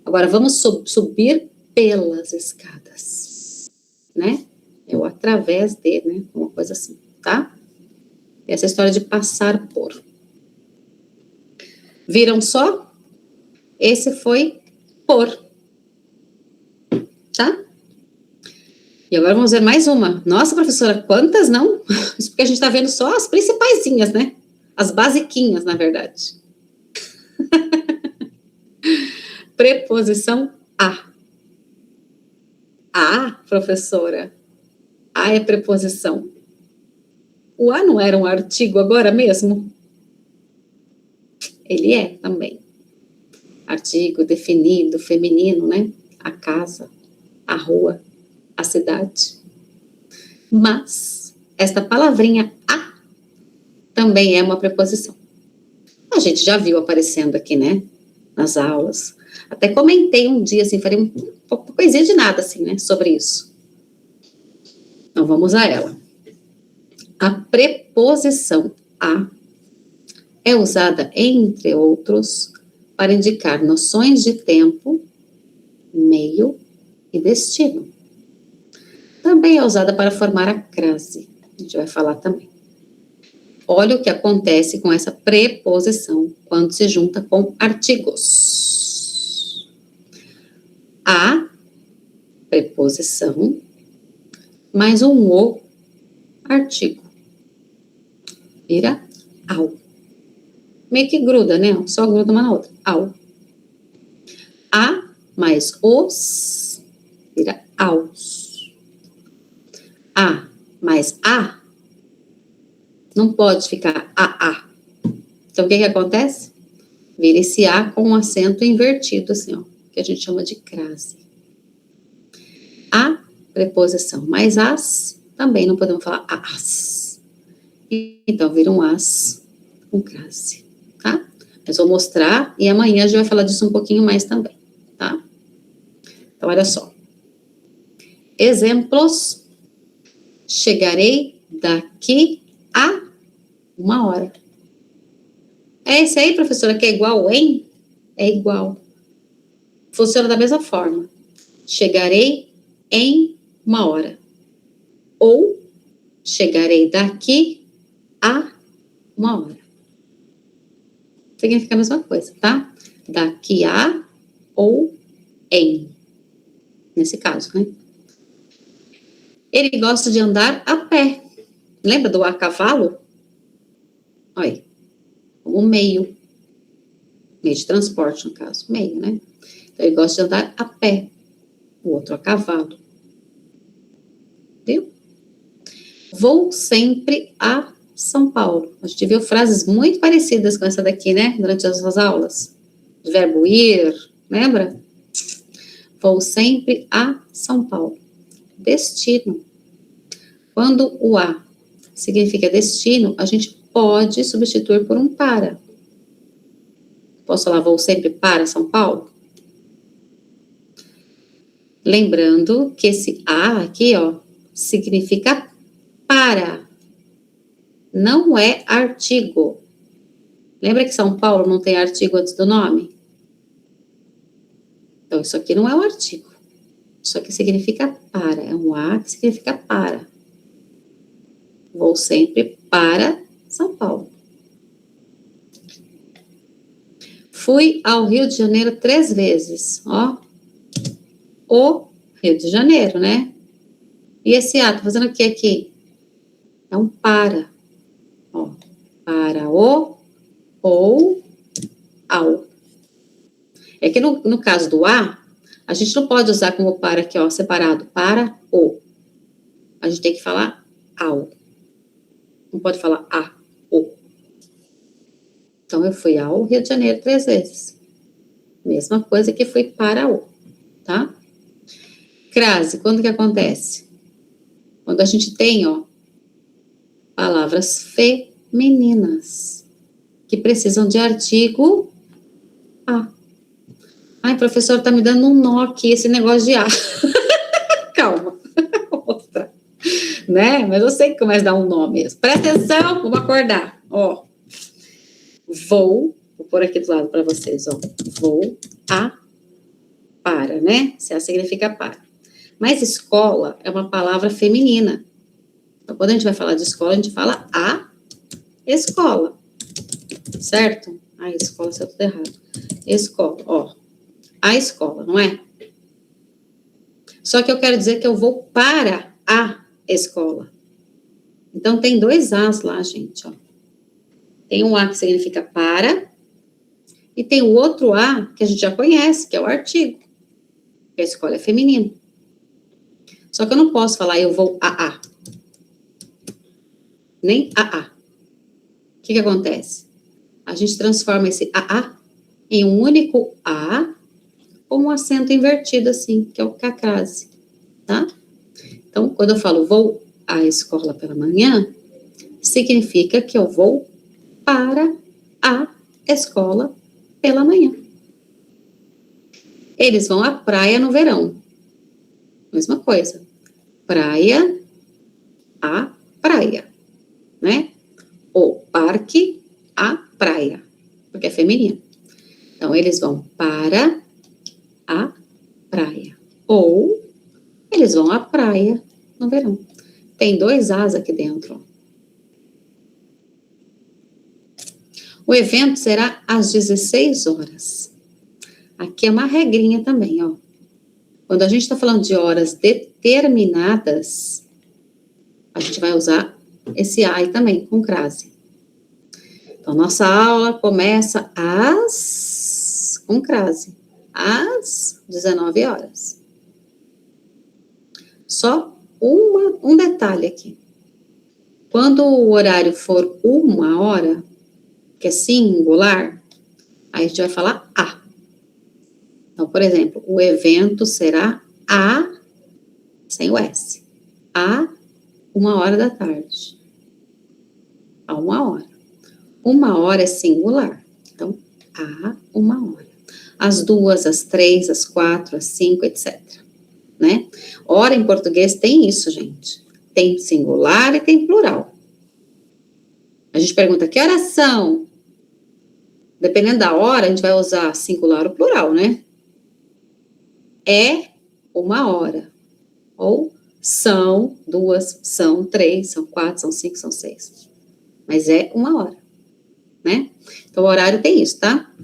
Agora, vamos subir pelas escadas. Né? Eu através de, né? Uma coisa assim, tá? Essa história de passar por. Viram só? Esse foi por. Tá? E agora vamos ver mais uma. Nossa, professora, quantas não? Isso porque a gente está vendo só as principaisinhas, né? As basiquinhas, na verdade. Preposição a. A, professora. A é preposição. O a não era um artigo agora mesmo? Ele é também. Artigo definido, feminino, né? A casa, a rua, a cidade. Mas esta palavrinha a também é uma preposição. A gente já viu aparecendo aqui, né? Nas aulas. Até comentei um dia, assim, falei uma coisinha de nada, assim, né? Sobre isso. Então, vamos a ela. A preposição a é usada, entre outros, para indicar noções de tempo, meio e destino. Também é usada para formar a crase. A gente vai falar também. Olha o que acontece com essa preposição quando se junta com artigos. A preposição mais um o artigo. Vira ao. Meio que gruda, né? Só gruda uma na outra. Ao. A mais os vira aos. A mais a não pode ficar a. Então, o que acontece? Vira esse a com um acento invertido, assim, ó, que a gente chama de crase. A preposição mais as, também não podemos falar as. Então, vira um as com crase, tá? Mas vou mostrar e amanhã a gente vai falar disso um pouquinho mais também, tá? Então, olha só. Exemplos. Chegarei daqui a 1 hora. É esse aí, professora, que é igual em? É igual. Funciona da mesma forma. Chegarei em 1 hora. Ou chegarei daqui a 1 hora. Significa a mesma coisa, tá? Daqui a ou em, nesse caso, né? Ele gosta de andar a pé. Lembra do a cavalo? Olha, como meio de transporte, no caso, meio, né? Então, ele gosta de andar a pé, o outro a cavalo. Viu? Vou sempre a São Paulo. A gente viu frases muito parecidas com essa daqui, né? Durante as suas aulas. O verbo ir, lembra? Vou sempre a São Paulo. Destino. Quando o a significa destino, a gente pode substituir por um para. Posso falar, vou sempre para São Paulo? Lembrando que esse a aqui, ó, significa para. Não é artigo. Lembra que São Paulo não tem artigo antes do nome? Então, isso aqui não é um artigo. Isso aqui significa para. É um a que significa para. Vou sempre para São Paulo. Fui ao Rio de Janeiro 3 vezes, ó. O Rio de Janeiro, né? E esse A, tô fazendo o que aqui? É um para. Ó, para o, ou, ao. É que no caso do A, a gente não pode usar como para aqui, ó, separado. Para o. A gente tem que falar ao. Não pode falar a, o. Então, eu fui ao Rio de Janeiro 3 vezes. Mesma coisa que fui para o, tá? Crase, quando que acontece? Quando a gente tem, ó, palavras femininas, que precisam de artigo a. Ai, professor, tá me dando um nó aqui, esse negócio de a. Calma, vou mostrar. Né? Mas eu sei que começa a dar um nó mesmo. Presta atenção, vamos acordar. Ó, vou pôr aqui do lado para vocês, ó. Vou a para, né? Se a significa para. Mas escola é uma palavra feminina. Então, quando a gente vai falar de escola, a gente fala a escola. Certo? A escola, se eu tudo errado. Escola, ó. A escola, não é? Só que eu quero dizer que eu vou para a escola. Então, tem 2 as lá, gente, ó. Tem um a que significa para, e tem o outro a que a gente já conhece, que é o artigo. Porque a escola é feminino. Só que eu não posso falar eu vou a. Nem a. O que acontece? A gente transforma esse a em um único a, com um acento invertido, assim, que é o cacrase, tá? Então, quando eu falo vou à escola pela manhã, significa que eu vou para a escola pela manhã. Eles vão à praia no verão. Mesma coisa. Praia, a praia, né? O parque, a praia, porque é feminino. Então, eles vão para a praia. Ou eles vão à praia no verão. Tem 2 as aqui dentro. O evento será às 16 horas. Aqui é uma regrinha também, ó. Quando a gente está falando de horas determinadas, a gente vai usar esse a aí também, com crase. Então, nossa aula começa com crase, às 19 horas. Só um detalhe aqui. Quando o horário for 1 hora, que é singular, aí a gente vai falar a. Então, por exemplo, o evento será sem o S, a 1 hora da tarde. A 1 hora. 1 hora é singular. Então, a 1 hora. Às 2, às 3, às 4, às 5, etc. Né? Hora em português tem isso, gente. Tem singular e tem plural. A gente pergunta, que horas são? Dependendo da hora, a gente vai usar singular ou plural, né? É 1 hora. Ou são 2, são 3, são 4, são 5, são 6. Mas é 1 hora, né? Então, o horário tem isso, tá?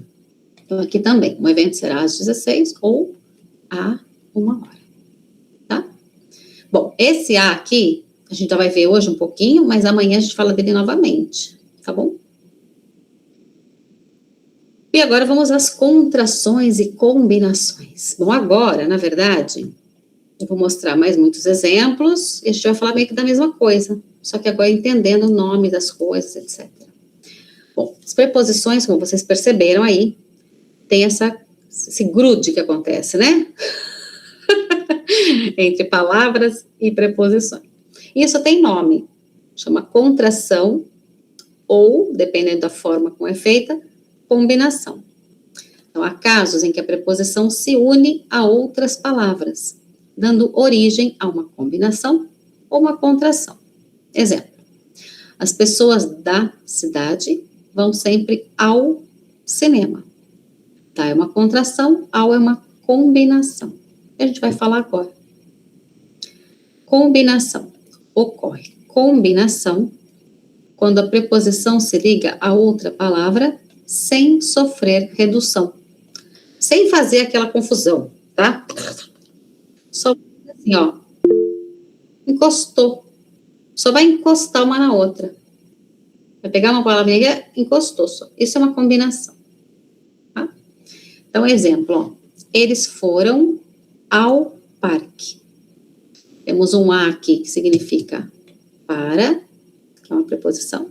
Então, aqui também, um evento será às 16 ou a 1 hora, tá? Bom, esse a aqui, a gente já vai ver hoje um pouquinho, mas amanhã a gente fala dele novamente, tá bom? E agora vamos às contrações e combinações. Bom, agora, na verdade, eu vou mostrar mais muitos exemplos e a gente vai falar meio que da mesma coisa, só que agora entendendo o nome das coisas, etc. Bom, as preposições, como vocês perceberam aí, tem esse grude que acontece, né? Entre palavras e preposições. Isso tem nome, chama contração ou, dependendo da forma como é feita, combinação. Então, há casos em que a preposição se une a outras palavras, dando origem a uma combinação ou uma contração. Exemplo, as pessoas da cidade vão sempre ao cinema. Tá, é uma contração, ao é uma combinação. A gente vai falar agora. Combinação. Ocorre combinação quando a preposição se liga a outra palavra sem sofrer redução. Sem fazer aquela confusão, tá? Só assim, ó. Encostou. Só vai encostar uma na outra. Vai pegar uma palavrinha e encostou só. Isso é uma combinação. Tá? Então, exemplo, ó. Eles foram ao parque. Temos um a aqui que significa para, que é uma preposição,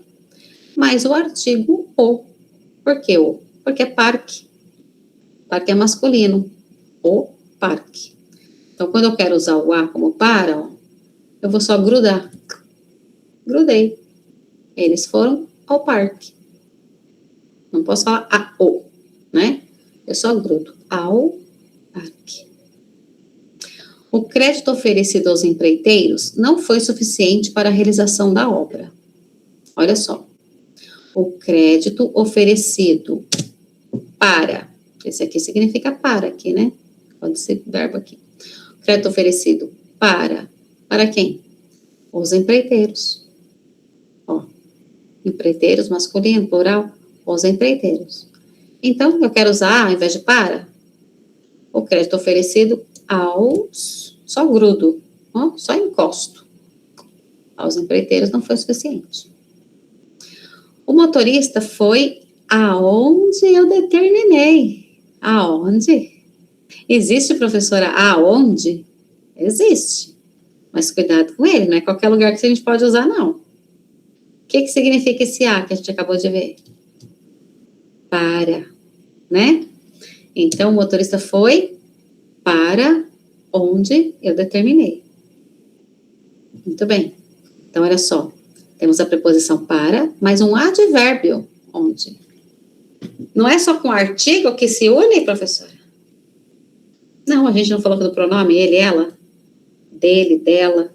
mais o artigo o. Por que o? Porque é parque. Parque é masculino. O parque. Então, quando eu quero usar o a como para, ó, eu vou só grudar. Grudei. Eles foram ao parque. Não posso falar a o, né? Eu só grudo. Ao parque. O crédito oferecido aos empreiteiros não foi suficiente para a realização da obra. Olha só. O crédito oferecido para, esse aqui significa para aqui, né? Pode ser verbo aqui. O crédito oferecido para quem? Os empreiteiros. Ó, empreiteiros, masculino, plural, os empreiteiros. Então, eu quero usar, ao invés de para, o crédito oferecido aos, só grudo, ó, só encosto. Aos empreiteiros não foi suficiente. O motorista foi aonde eu determinei. Aonde? Existe, professora, aonde? Existe. Mas cuidado com ele, não é qualquer lugar que a gente pode usar, não. O que significa esse a que a gente acabou de ver? Para, né? Então, o motorista foi para onde eu determinei. Muito bem. Então, olha só. Temos a preposição para, mais um advérbio, onde. Não é só com artigo que se une, professora? Não, a gente não falou do pronome ele, ela, dele, dela.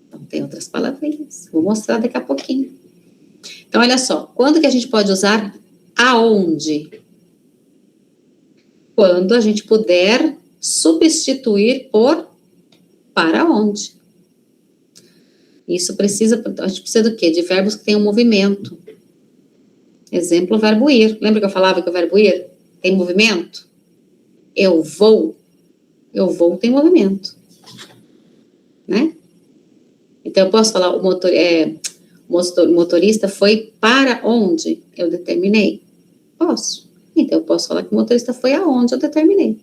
Então, tem outras palavrinhas. Vou mostrar daqui a pouquinho. Então, olha só. Quando que a gente pode usar aonde? Quando a gente puder substituir por para onde. Isso precisa, a gente precisa do quê? De verbos que tenham movimento. Exemplo, o verbo ir. Lembra que eu falava que o verbo ir tem movimento? Eu vou tem movimento. Né? Então, eu posso falar, o motorista foi para onde eu determinei? Posso. Então, eu posso falar que o motorista foi aonde eu determinei.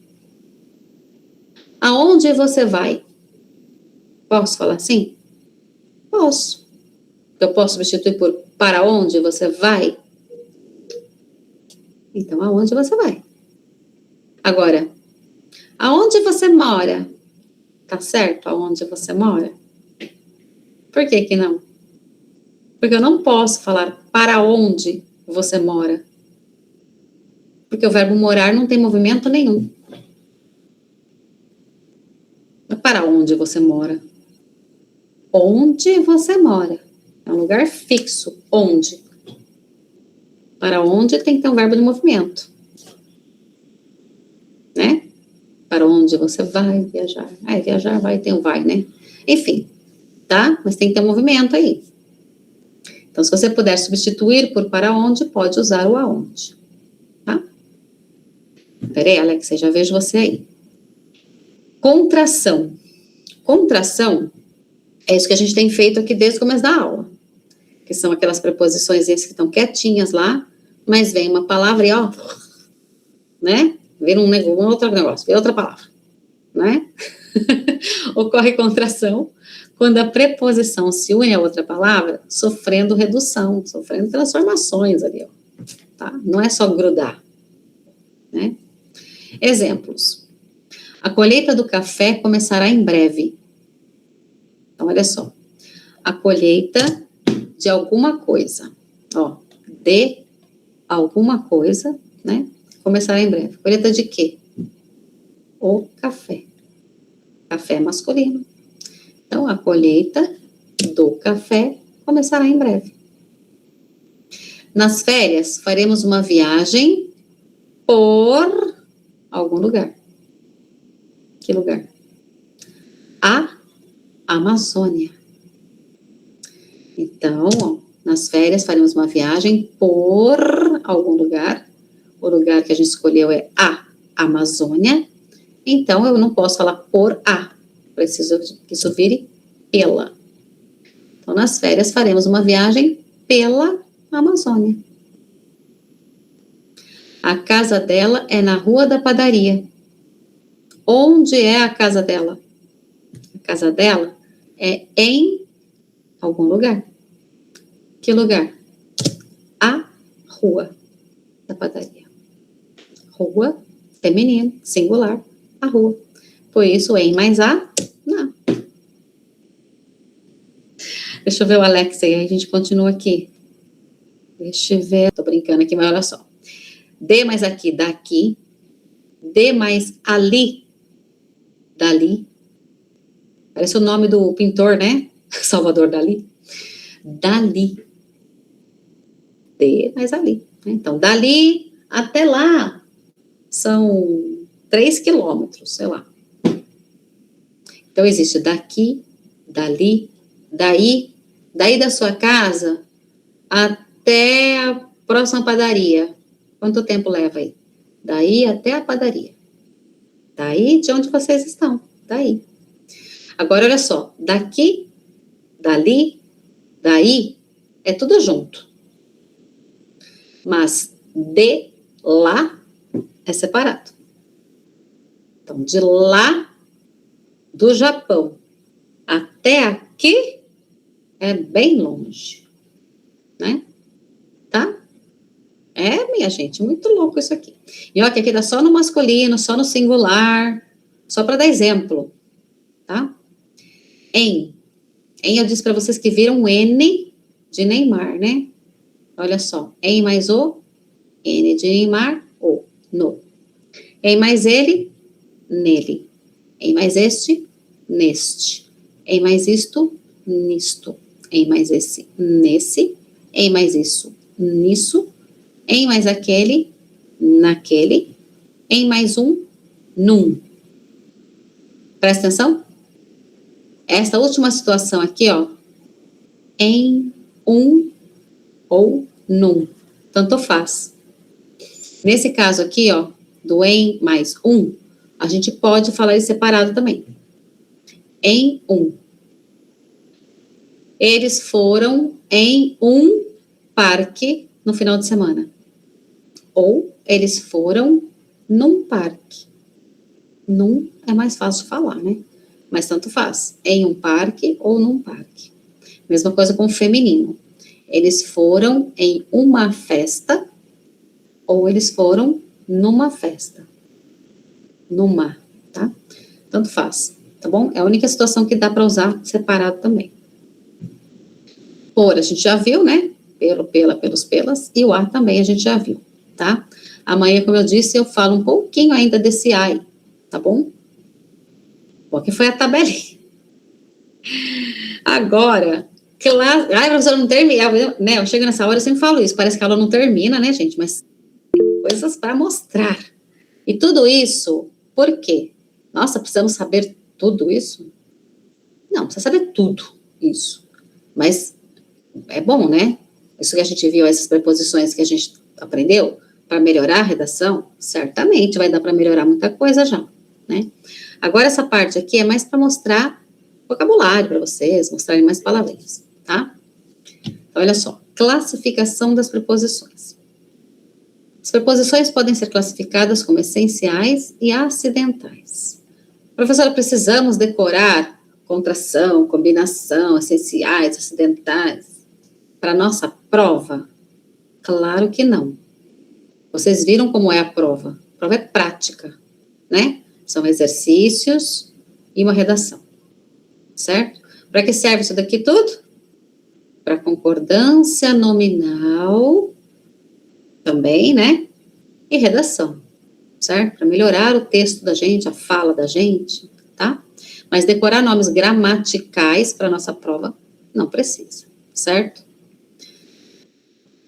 Aonde você vai? Posso falar assim? Posso. Eu posso substituir por para onde você vai? Então, aonde você vai? Agora, aonde você mora? Tá certo? Aonde você mora? Por que que não? Porque eu não posso falar para onde você mora. Porque o verbo morar não tem movimento nenhum. Para onde você mora? Onde você mora? É um lugar fixo. Onde? Para onde tem que ter um verbo de movimento. Né? Para onde você vai viajar? Viajar vai, tem um vai, né? Enfim, tá? Mas tem que ter um movimento aí. Então, se você puder substituir por para onde, pode usar o aonde, tá? Peraí, Alex, eu já vejo você aí. Contração. Contração é isso que a gente tem feito aqui desde o começo da aula, que são aquelas preposições que estão quietinhas lá, mas vem uma palavra e ó, né? Vira um outro negócio, vira outra palavra, né? Ocorre contração quando a preposição se une a outra palavra, sofrendo redução, sofrendo transformações ali, ó, tá? Não é só grudar, né? Exemplos. A colheita do café começará em breve. Então, olha só. A colheita de alguma coisa, ó, de alguma coisa, né? Começará em breve. Colheita de quê? O café. Café masculino. Então, a colheita do café começará em breve. Nas férias, faremos uma viagem por algum lugar. Que lugar? A Amazônia. Então, ó, nas férias faremos uma viagem por algum lugar. O lugar que a gente escolheu é a Amazônia. Então, eu não posso falar por a. Preciso que isso vire pela. Então, nas férias faremos uma viagem pela Amazônia. A casa dela é na Rua da Padaria. Onde é a casa dela? A casa dela é em algum lugar. Que lugar? A Rua da Padaria. Rua, feminino, singular, a rua. Por isso, em mais a, não. Deixa eu ver o Alex aí, a gente continua aqui. Deixa eu ver, tô brincando aqui, mas olha só. D mais aqui, daqui. D mais ali, dali. Parece o nome do pintor, né? Salvador Dali. Dali. D mais ali. Então, dali até lá são 3 quilômetros, sei lá. Então, existe daqui, dali, daí da sua casa até a próxima padaria. Quanto tempo leva aí? Daí até a padaria. Daí de onde vocês estão. Daí. Agora, olha só. Daqui, dali, daí, é tudo junto. Mas de lá é separado. Então, de lá do Japão até aqui é bem longe, né? Tá? É, minha gente, muito louco isso aqui. E ó, que aqui dá só no masculino, só no singular, só para dar exemplo, tá? Em eu disse para vocês que viram um N de Neymar, né? Olha só, em mais o, N de Neymar, o, no. Em mais ele, nele. Em mais este, neste. Em mais isto, nisto. Em mais esse, nesse. Em mais isso, nisso. Em mais aquele, naquele. Em mais um, num. Presta atenção? Essa última situação aqui, ó. Em, um ou num. Tanto faz. Nesse caso aqui, ó, do em mais um, a gente pode falar isso separado também. Em um. Eles foram em um parque no final de semana. Ou eles foram num parque. Num é mais fácil de falar, né? Mas tanto faz. Em um parque ou num parque. Mesma coisa com o feminino. Eles foram em uma festa ou eles foram numa festa. Numa, tá? Tanto faz, tá bom? É a única situação que dá para usar separado também. Por, a gente já viu, né? Pelo, pela, pelos, pelas. E o a também a gente já viu, tá? Amanhã, como eu disse, eu falo um pouquinho ainda desse ai, tá bom? Porque foi a tabelinha. Agora, claro, ai, professora, não termina, né? Eu chego nessa hora, eu sempre falo isso, parece que a aula não termina, né, gente? Mas coisas para mostrar. E tudo isso, por quê? Nossa, precisamos saber tudo isso? Não, precisa saber tudo isso. Mas é bom, né? Isso que a gente viu, essas preposições que a gente aprendeu, para melhorar a redação? Certamente vai dar para melhorar muita coisa já, né? Agora, essa parte aqui é mais para mostrar vocabulário para vocês, mostrarem mais palavrinhas, tá? Então, olha só, classificação das preposições. As preposições podem ser classificadas como essenciais e acidentais. Professora, precisamos decorar contração, combinação, essenciais, acidentais para nossa prova? Claro que não. Vocês viram como é a prova? A prova é prática, né? São exercícios e uma redação, certo? Para que serve isso daqui tudo? Para concordância nominal, também, né? E redação, certo? Para melhorar o texto da gente, a fala da gente, tá? Mas decorar nomes gramaticais para nossa prova, não precisa, certo?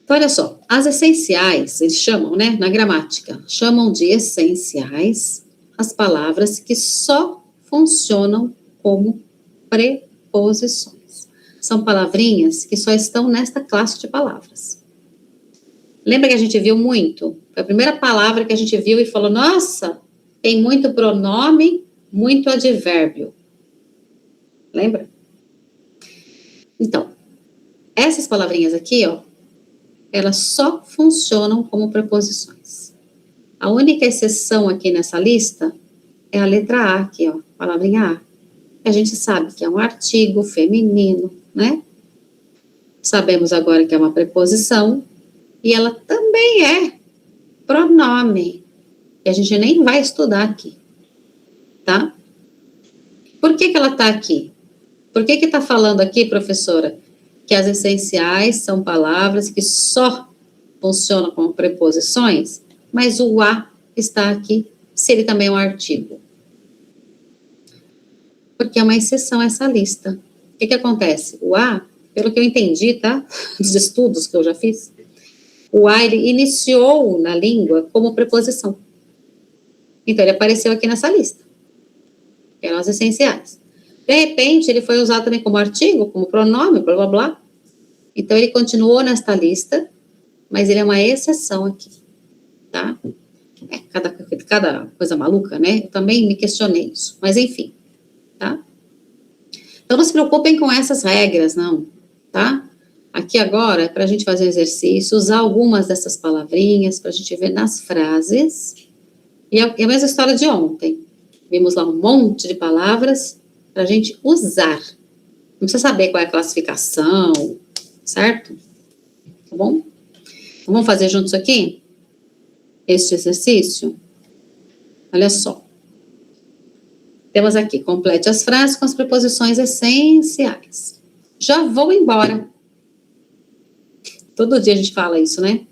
Então, olha só, as essenciais, eles chamam, né, na gramática, chamam de essenciais as palavras que só funcionam como preposições. São palavrinhas que só estão nesta classe de palavras. Lembra que a gente viu muito? Foi a primeira palavra que a gente viu e falou, nossa, tem muito pronome, muito advérbio. Lembra? Então, essas palavrinhas aqui, ó, elas só funcionam como preposições. A única exceção aqui nessa lista é a letra A aqui, ó, palavrinha A. A gente sabe que é um artigo feminino, né? Sabemos agora que é uma preposição e ela também é pronome, que a gente nem vai estudar aqui, tá? Por que ela tá aqui? Por que tá falando aqui, professora, que as essenciais são palavras que só funcionam como preposições, mas o A está aqui, se ele também é um artigo? Porque é uma exceção a essa lista. O que acontece? O A, pelo que eu entendi, tá? Dos estudos que eu já fiz, o A, ele iniciou na língua como preposição. Então, ele apareceu aqui nessa lista, que eram as essenciais. De repente, ele foi usado também como artigo, como pronome, blá, blá, blá. Então, ele continuou nesta lista, mas ele é uma exceção aqui, tá? É, cada coisa maluca, né? Eu também me questionei isso, mas enfim, tá? Então, não se preocupem com essas regras, não, tá? Aqui agora é para a gente fazer um exercício, usar algumas dessas palavrinhas para a gente ver nas frases. E é a mesma história de ontem. Vimos lá um monte de palavras para a gente usar. Não precisa saber qual é a classificação, certo? Tá bom? Então, vamos fazer juntos aqui? Este exercício? Olha só. Temos aqui, complete as frases com as preposições essenciais. Já vou embora. Todo dia a gente fala isso, né?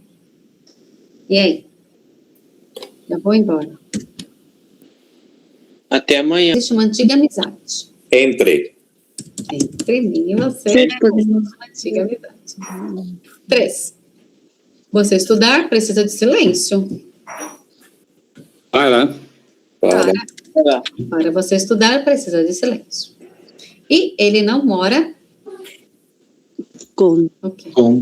E aí? Já vou embora. Até amanhã. Existe uma antiga amizade. Entre mim e você, uma antiga amizade. 3. Você estudar precisa de silêncio. Para. Para você estudar precisa de silêncio. E ele não mora... Com. Okay. Com.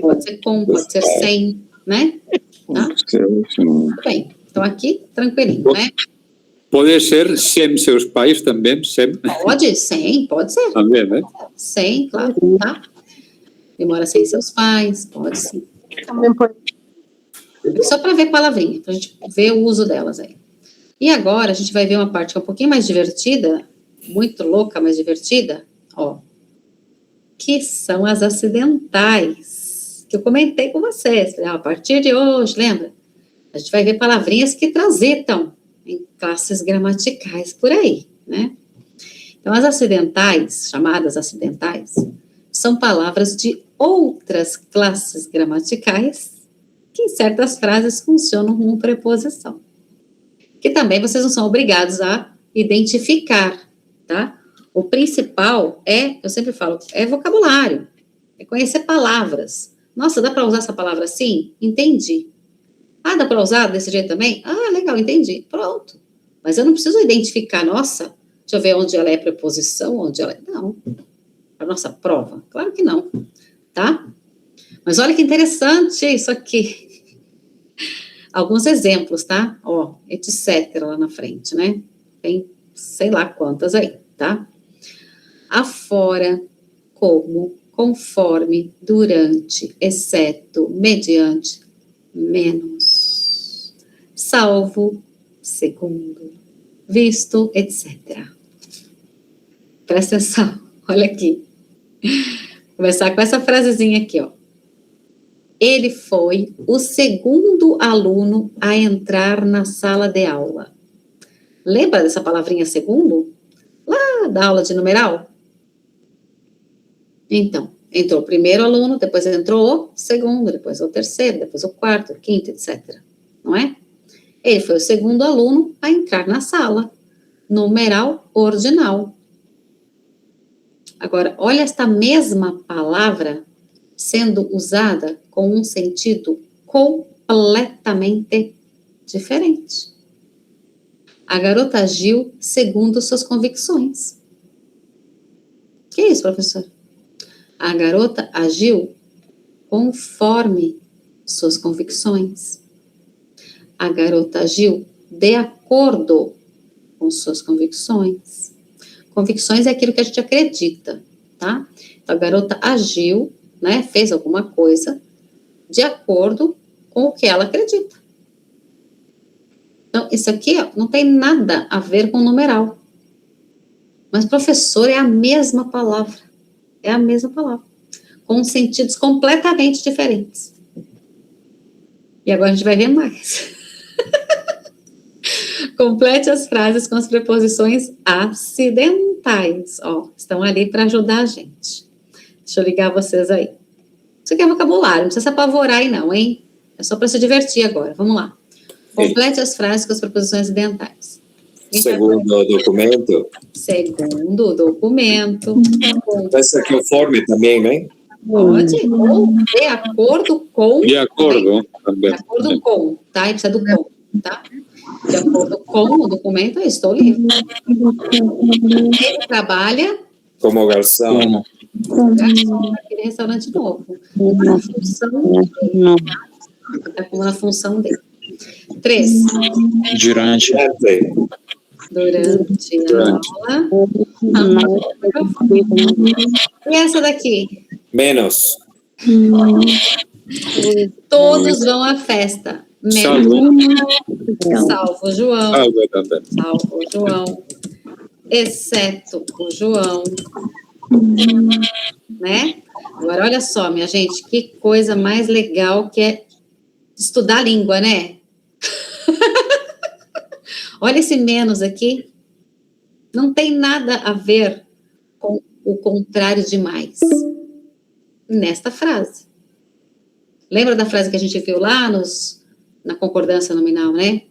Pode ser com, pode ser sem, né? Tá? Bem, então aqui, tranquilinho, né? Pode ser sem seus pais também, sem. Pode, sem, pode ser. Também, né? Sem, claro, tá? Ele mora sem seus pais, pode sim. Também pode. Só para ver palavrinha, para a gente ver o uso delas aí. E agora a gente vai ver uma parte que é um pouquinho mais divertida, muito louca, mas divertida, ó. Que são as acidentais, que eu comentei com vocês. A partir de hoje, lembra? A gente vai ver palavrinhas que transitam em classes gramaticais por aí, né? Então, as acidentais, chamadas acidentais, são palavras de outras classes gramaticais que em certas frases funcionam como preposição. Que também vocês não são obrigados a identificar, tá? O principal é, eu sempre falo, é vocabulário, é conhecer palavras. Nossa, dá para usar essa palavra assim? Entendi. Ah, dá para usar desse jeito também? Ah, legal, entendi. Pronto. Mas eu não preciso identificar, nossa, deixa eu ver onde ela é preposição, onde ela é... Não. A nossa prova? Claro que não, tá? Mas olha que interessante isso aqui. alguns exemplos, tá? Ó, etc. lá na frente, né? Tem sei lá quantas aí, tá? Afora, como, conforme, durante, exceto, mediante, menos, salvo, segundo, visto, etc. Presta atenção, olha aqui. Vou começar com essa frasezinha aqui, ó. Ele foi o segundo aluno a entrar na sala de aula. Lembra dessa palavrinha segundo? Lá da aula de numeral? Então, entrou o primeiro aluno, depois entrou o segundo, depois o terceiro, depois o quarto, o quinto, etc. Não é? Ele foi o segundo aluno a entrar na sala. Numeral ordinal. Agora, olha esta mesma palavra sendo usada com um sentido completamente diferente. A garota agiu segundo suas convicções. Que é isso, professor? A garota agiu conforme suas convicções. A garota agiu de acordo com suas convicções. Convicções é aquilo que a gente acredita, tá? Então, a garota agiu, né, fez alguma coisa de acordo com o que ela acredita. Então, isso aqui ó, não tem nada a ver com numeral. Mas, professor, é a mesma palavra. É a mesma palavra. Com sentidos completamente diferentes. E agora a gente vai ver mais. Complete as frases com as preposições acidentais. Ó, estão ali para ajudar a gente. Deixa eu ligar vocês aí. Isso aqui é vocabulário, não precisa se apavorar aí não, hein? É só para se divertir agora. Vamos lá. Complete as frases com as preposições acidentais. Segundo o documento. Segundo o documento. Essa conforme também, né? Pode. Ou de acordo com. De acordo também. De acordo com, tá? E precisa do com, tá? De acordo com o documento, eu estou livre. Ele trabalha Como garçom. naquele restaurante novo. Na função dele. Tá como na função dele. 3. Durante. Durante a aula. E essa daqui? Menos. Todos vão à festa. Salvo João. Salvo João. Exceto o João. Né? Agora, olha só, minha gente, que coisa mais legal que é estudar língua, né? Olha esse menos aqui. Não tem nada a ver com o contrário de mais. Nesta frase. Lembra da frase que a gente viu lá na concordância nominal, né?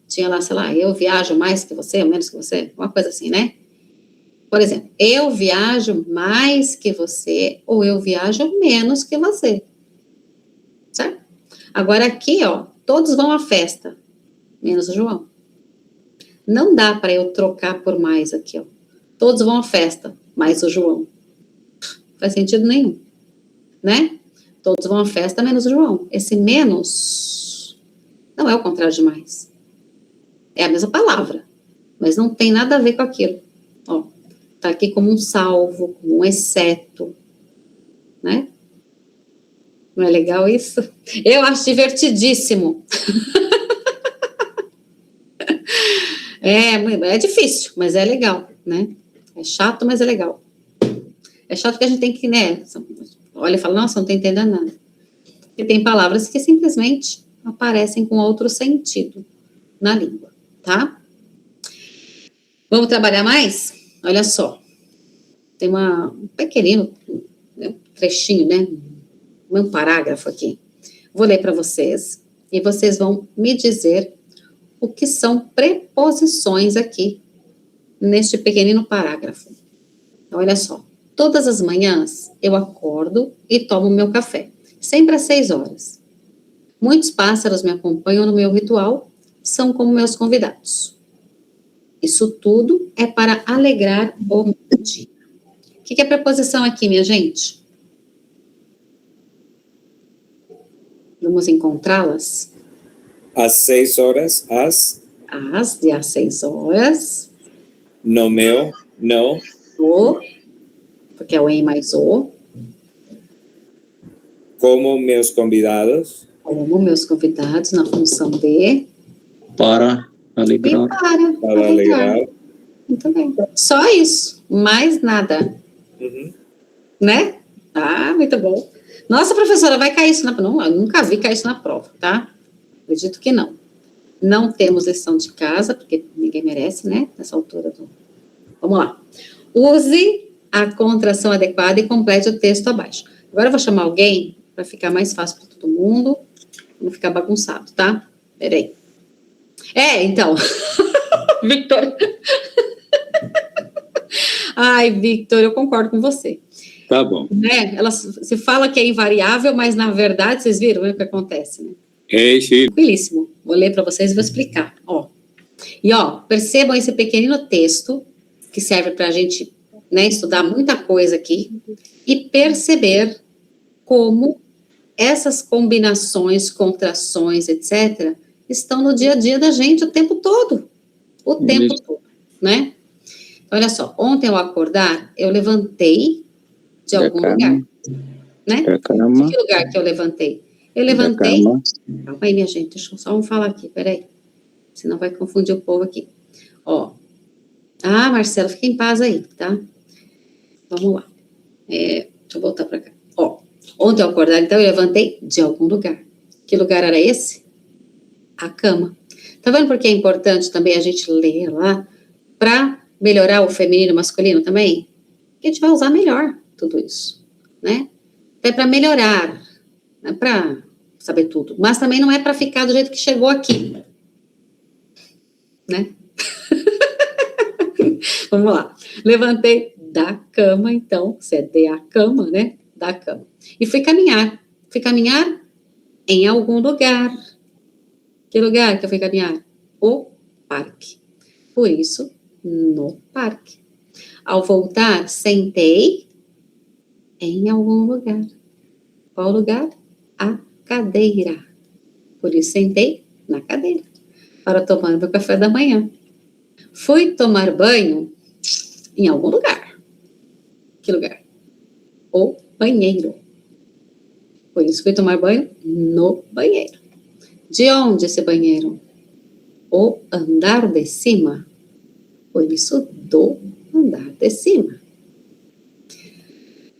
Tinha lá, sei lá, eu viajo mais que você, ou menos que você, uma coisa assim, né? Por exemplo, eu viajo mais que você, ou eu viajo menos que você. Certo? Agora aqui, ó, todos vão à festa, menos o João. Não dá para eu trocar por mais aqui, ó. Todos vão à festa, mais o João. Não faz sentido nenhum, né? Todos vão à festa, menos o João. Esse menos não é o contrário de mais. É a mesma palavra, mas não tem nada a ver com aquilo. Ó, tá aqui como um salvo, como um exceto, né? Não é legal isso? Eu acho divertidíssimo. É difícil, mas é legal, né? É chato, mas é legal. É chato que a gente tem que, né? Olha e fala, nossa, não tô entendendo nada. Porque tem palavras que simplesmente aparecem com outro sentido na língua, tá? Vamos trabalhar mais? Olha só. Tem um pequenino trechinho, né? Um parágrafo aqui. Vou ler para vocês e vocês vão me dizer o que são preposições aqui neste pequenino parágrafo. Então, olha só. Todas as manhãs eu acordo e tomo meu café, sempre às 6 horas. Muitos pássaros me acompanham no meu ritual, são como meus convidados. Isso tudo é para alegrar o meu dia. O que é preposição aqui, minha gente? Vamos encontrá-las? às 6 horas, às às 6 horas, no meu, no, o, porque é o em mais o, como meus convidados, como meus convidados na função de para e alegrar. para alegrar. Muito bem. Só isso, mais nada, Uhum. né? Ah, muito bom. Nossa, professora, vai cair isso na prova? Não, eu nunca vi cair isso na prova, tá? Acredito que não. Não temos lição de casa, porque ninguém merece, né? Nessa altura do... Vamos lá. Use a contração adequada e complete o texto abaixo. Agora eu vou chamar alguém para ficar mais fácil para todo mundo. Não ficar bagunçado, tá? Peraí. Então. Victor. Ai, Victor, eu concordo com você. Tá bom. Né? Ela se fala que é invariável, mas na verdade, vocês viram o que acontece, né? É, sim. Tranquilíssimo. Vou ler para vocês e vou explicar. E percebam esse pequenino texto que serve para a gente, né, estudar muita coisa aqui e perceber como essas combinações, contrações, etc., estão no dia a dia da gente o tempo todo. O tempo todo, né? Então, olha só, ontem ao acordar, eu levantei de algum lugar, né? Da cama. De que lugar que eu levantei? Eu Da levantei... cama. Calma aí, minha gente, deixa eu só falar aqui, peraí. Senão vai confundir o povo aqui. Marcelo, fica em paz aí, tá? Vamos lá. Deixa eu voltar para cá. Ontem ao acordar, então, eu levantei de algum lugar. Que lugar era esse? A cama. Tá vendo por que é importante também a gente ler lá para melhorar o feminino e o masculino também? Porque a gente vai usar melhor tudo isso, né? É para melhorar, não é para saber tudo, mas também não é para ficar do jeito que chegou aqui, né? Vamos lá. Levantei da cama, então, se é de a cama, né? Da cama. E fui caminhar. Fui caminhar em algum lugar. Que lugar que eu fui caminhar? O parque. Por isso, no parque. Ao voltar, sentei em algum lugar. Qual lugar? A cadeira. Por isso, sentei na cadeira para tomar meu café da manhã. Fui tomar banho em algum lugar. Que lugar? O banheiro. Por isso, fui tomar banho no banheiro. De onde esse banheiro? O andar de cima. Por isso, do andar de cima.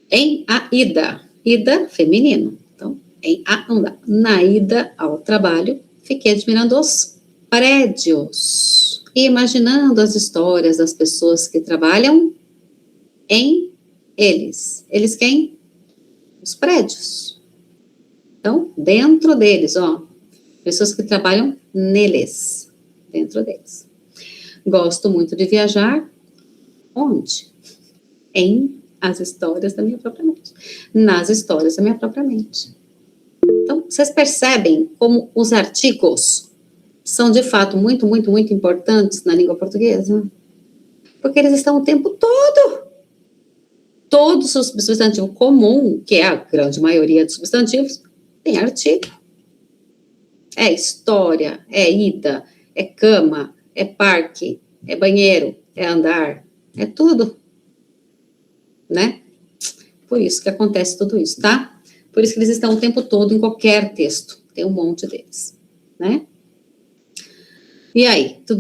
Em a ida. Ida, feminino. Então, em a andar. Na ida ao trabalho, fiquei admirando os prédios. E imaginando as histórias das pessoas que trabalham em eles. Eles quem? Os prédios. Então, dentro deles, pessoas que trabalham neles, dentro deles. Gosto muito de viajar. Onde? Em as histórias da minha própria mente. Nas histórias da minha própria mente. Então, vocês percebem como os artigos são, de fato, muito, muito, muito importantes na língua portuguesa? Porque eles estão o tempo todo. Todos os substantivos comuns, que é a grande maioria dos substantivos, tem artigo. É história, é ida, é cama, é parque, é banheiro, é andar, é tudo, né? Por isso que acontece tudo isso, tá? Por isso que eles estão o tempo todo em qualquer texto, tem um monte deles, né? E aí, tudo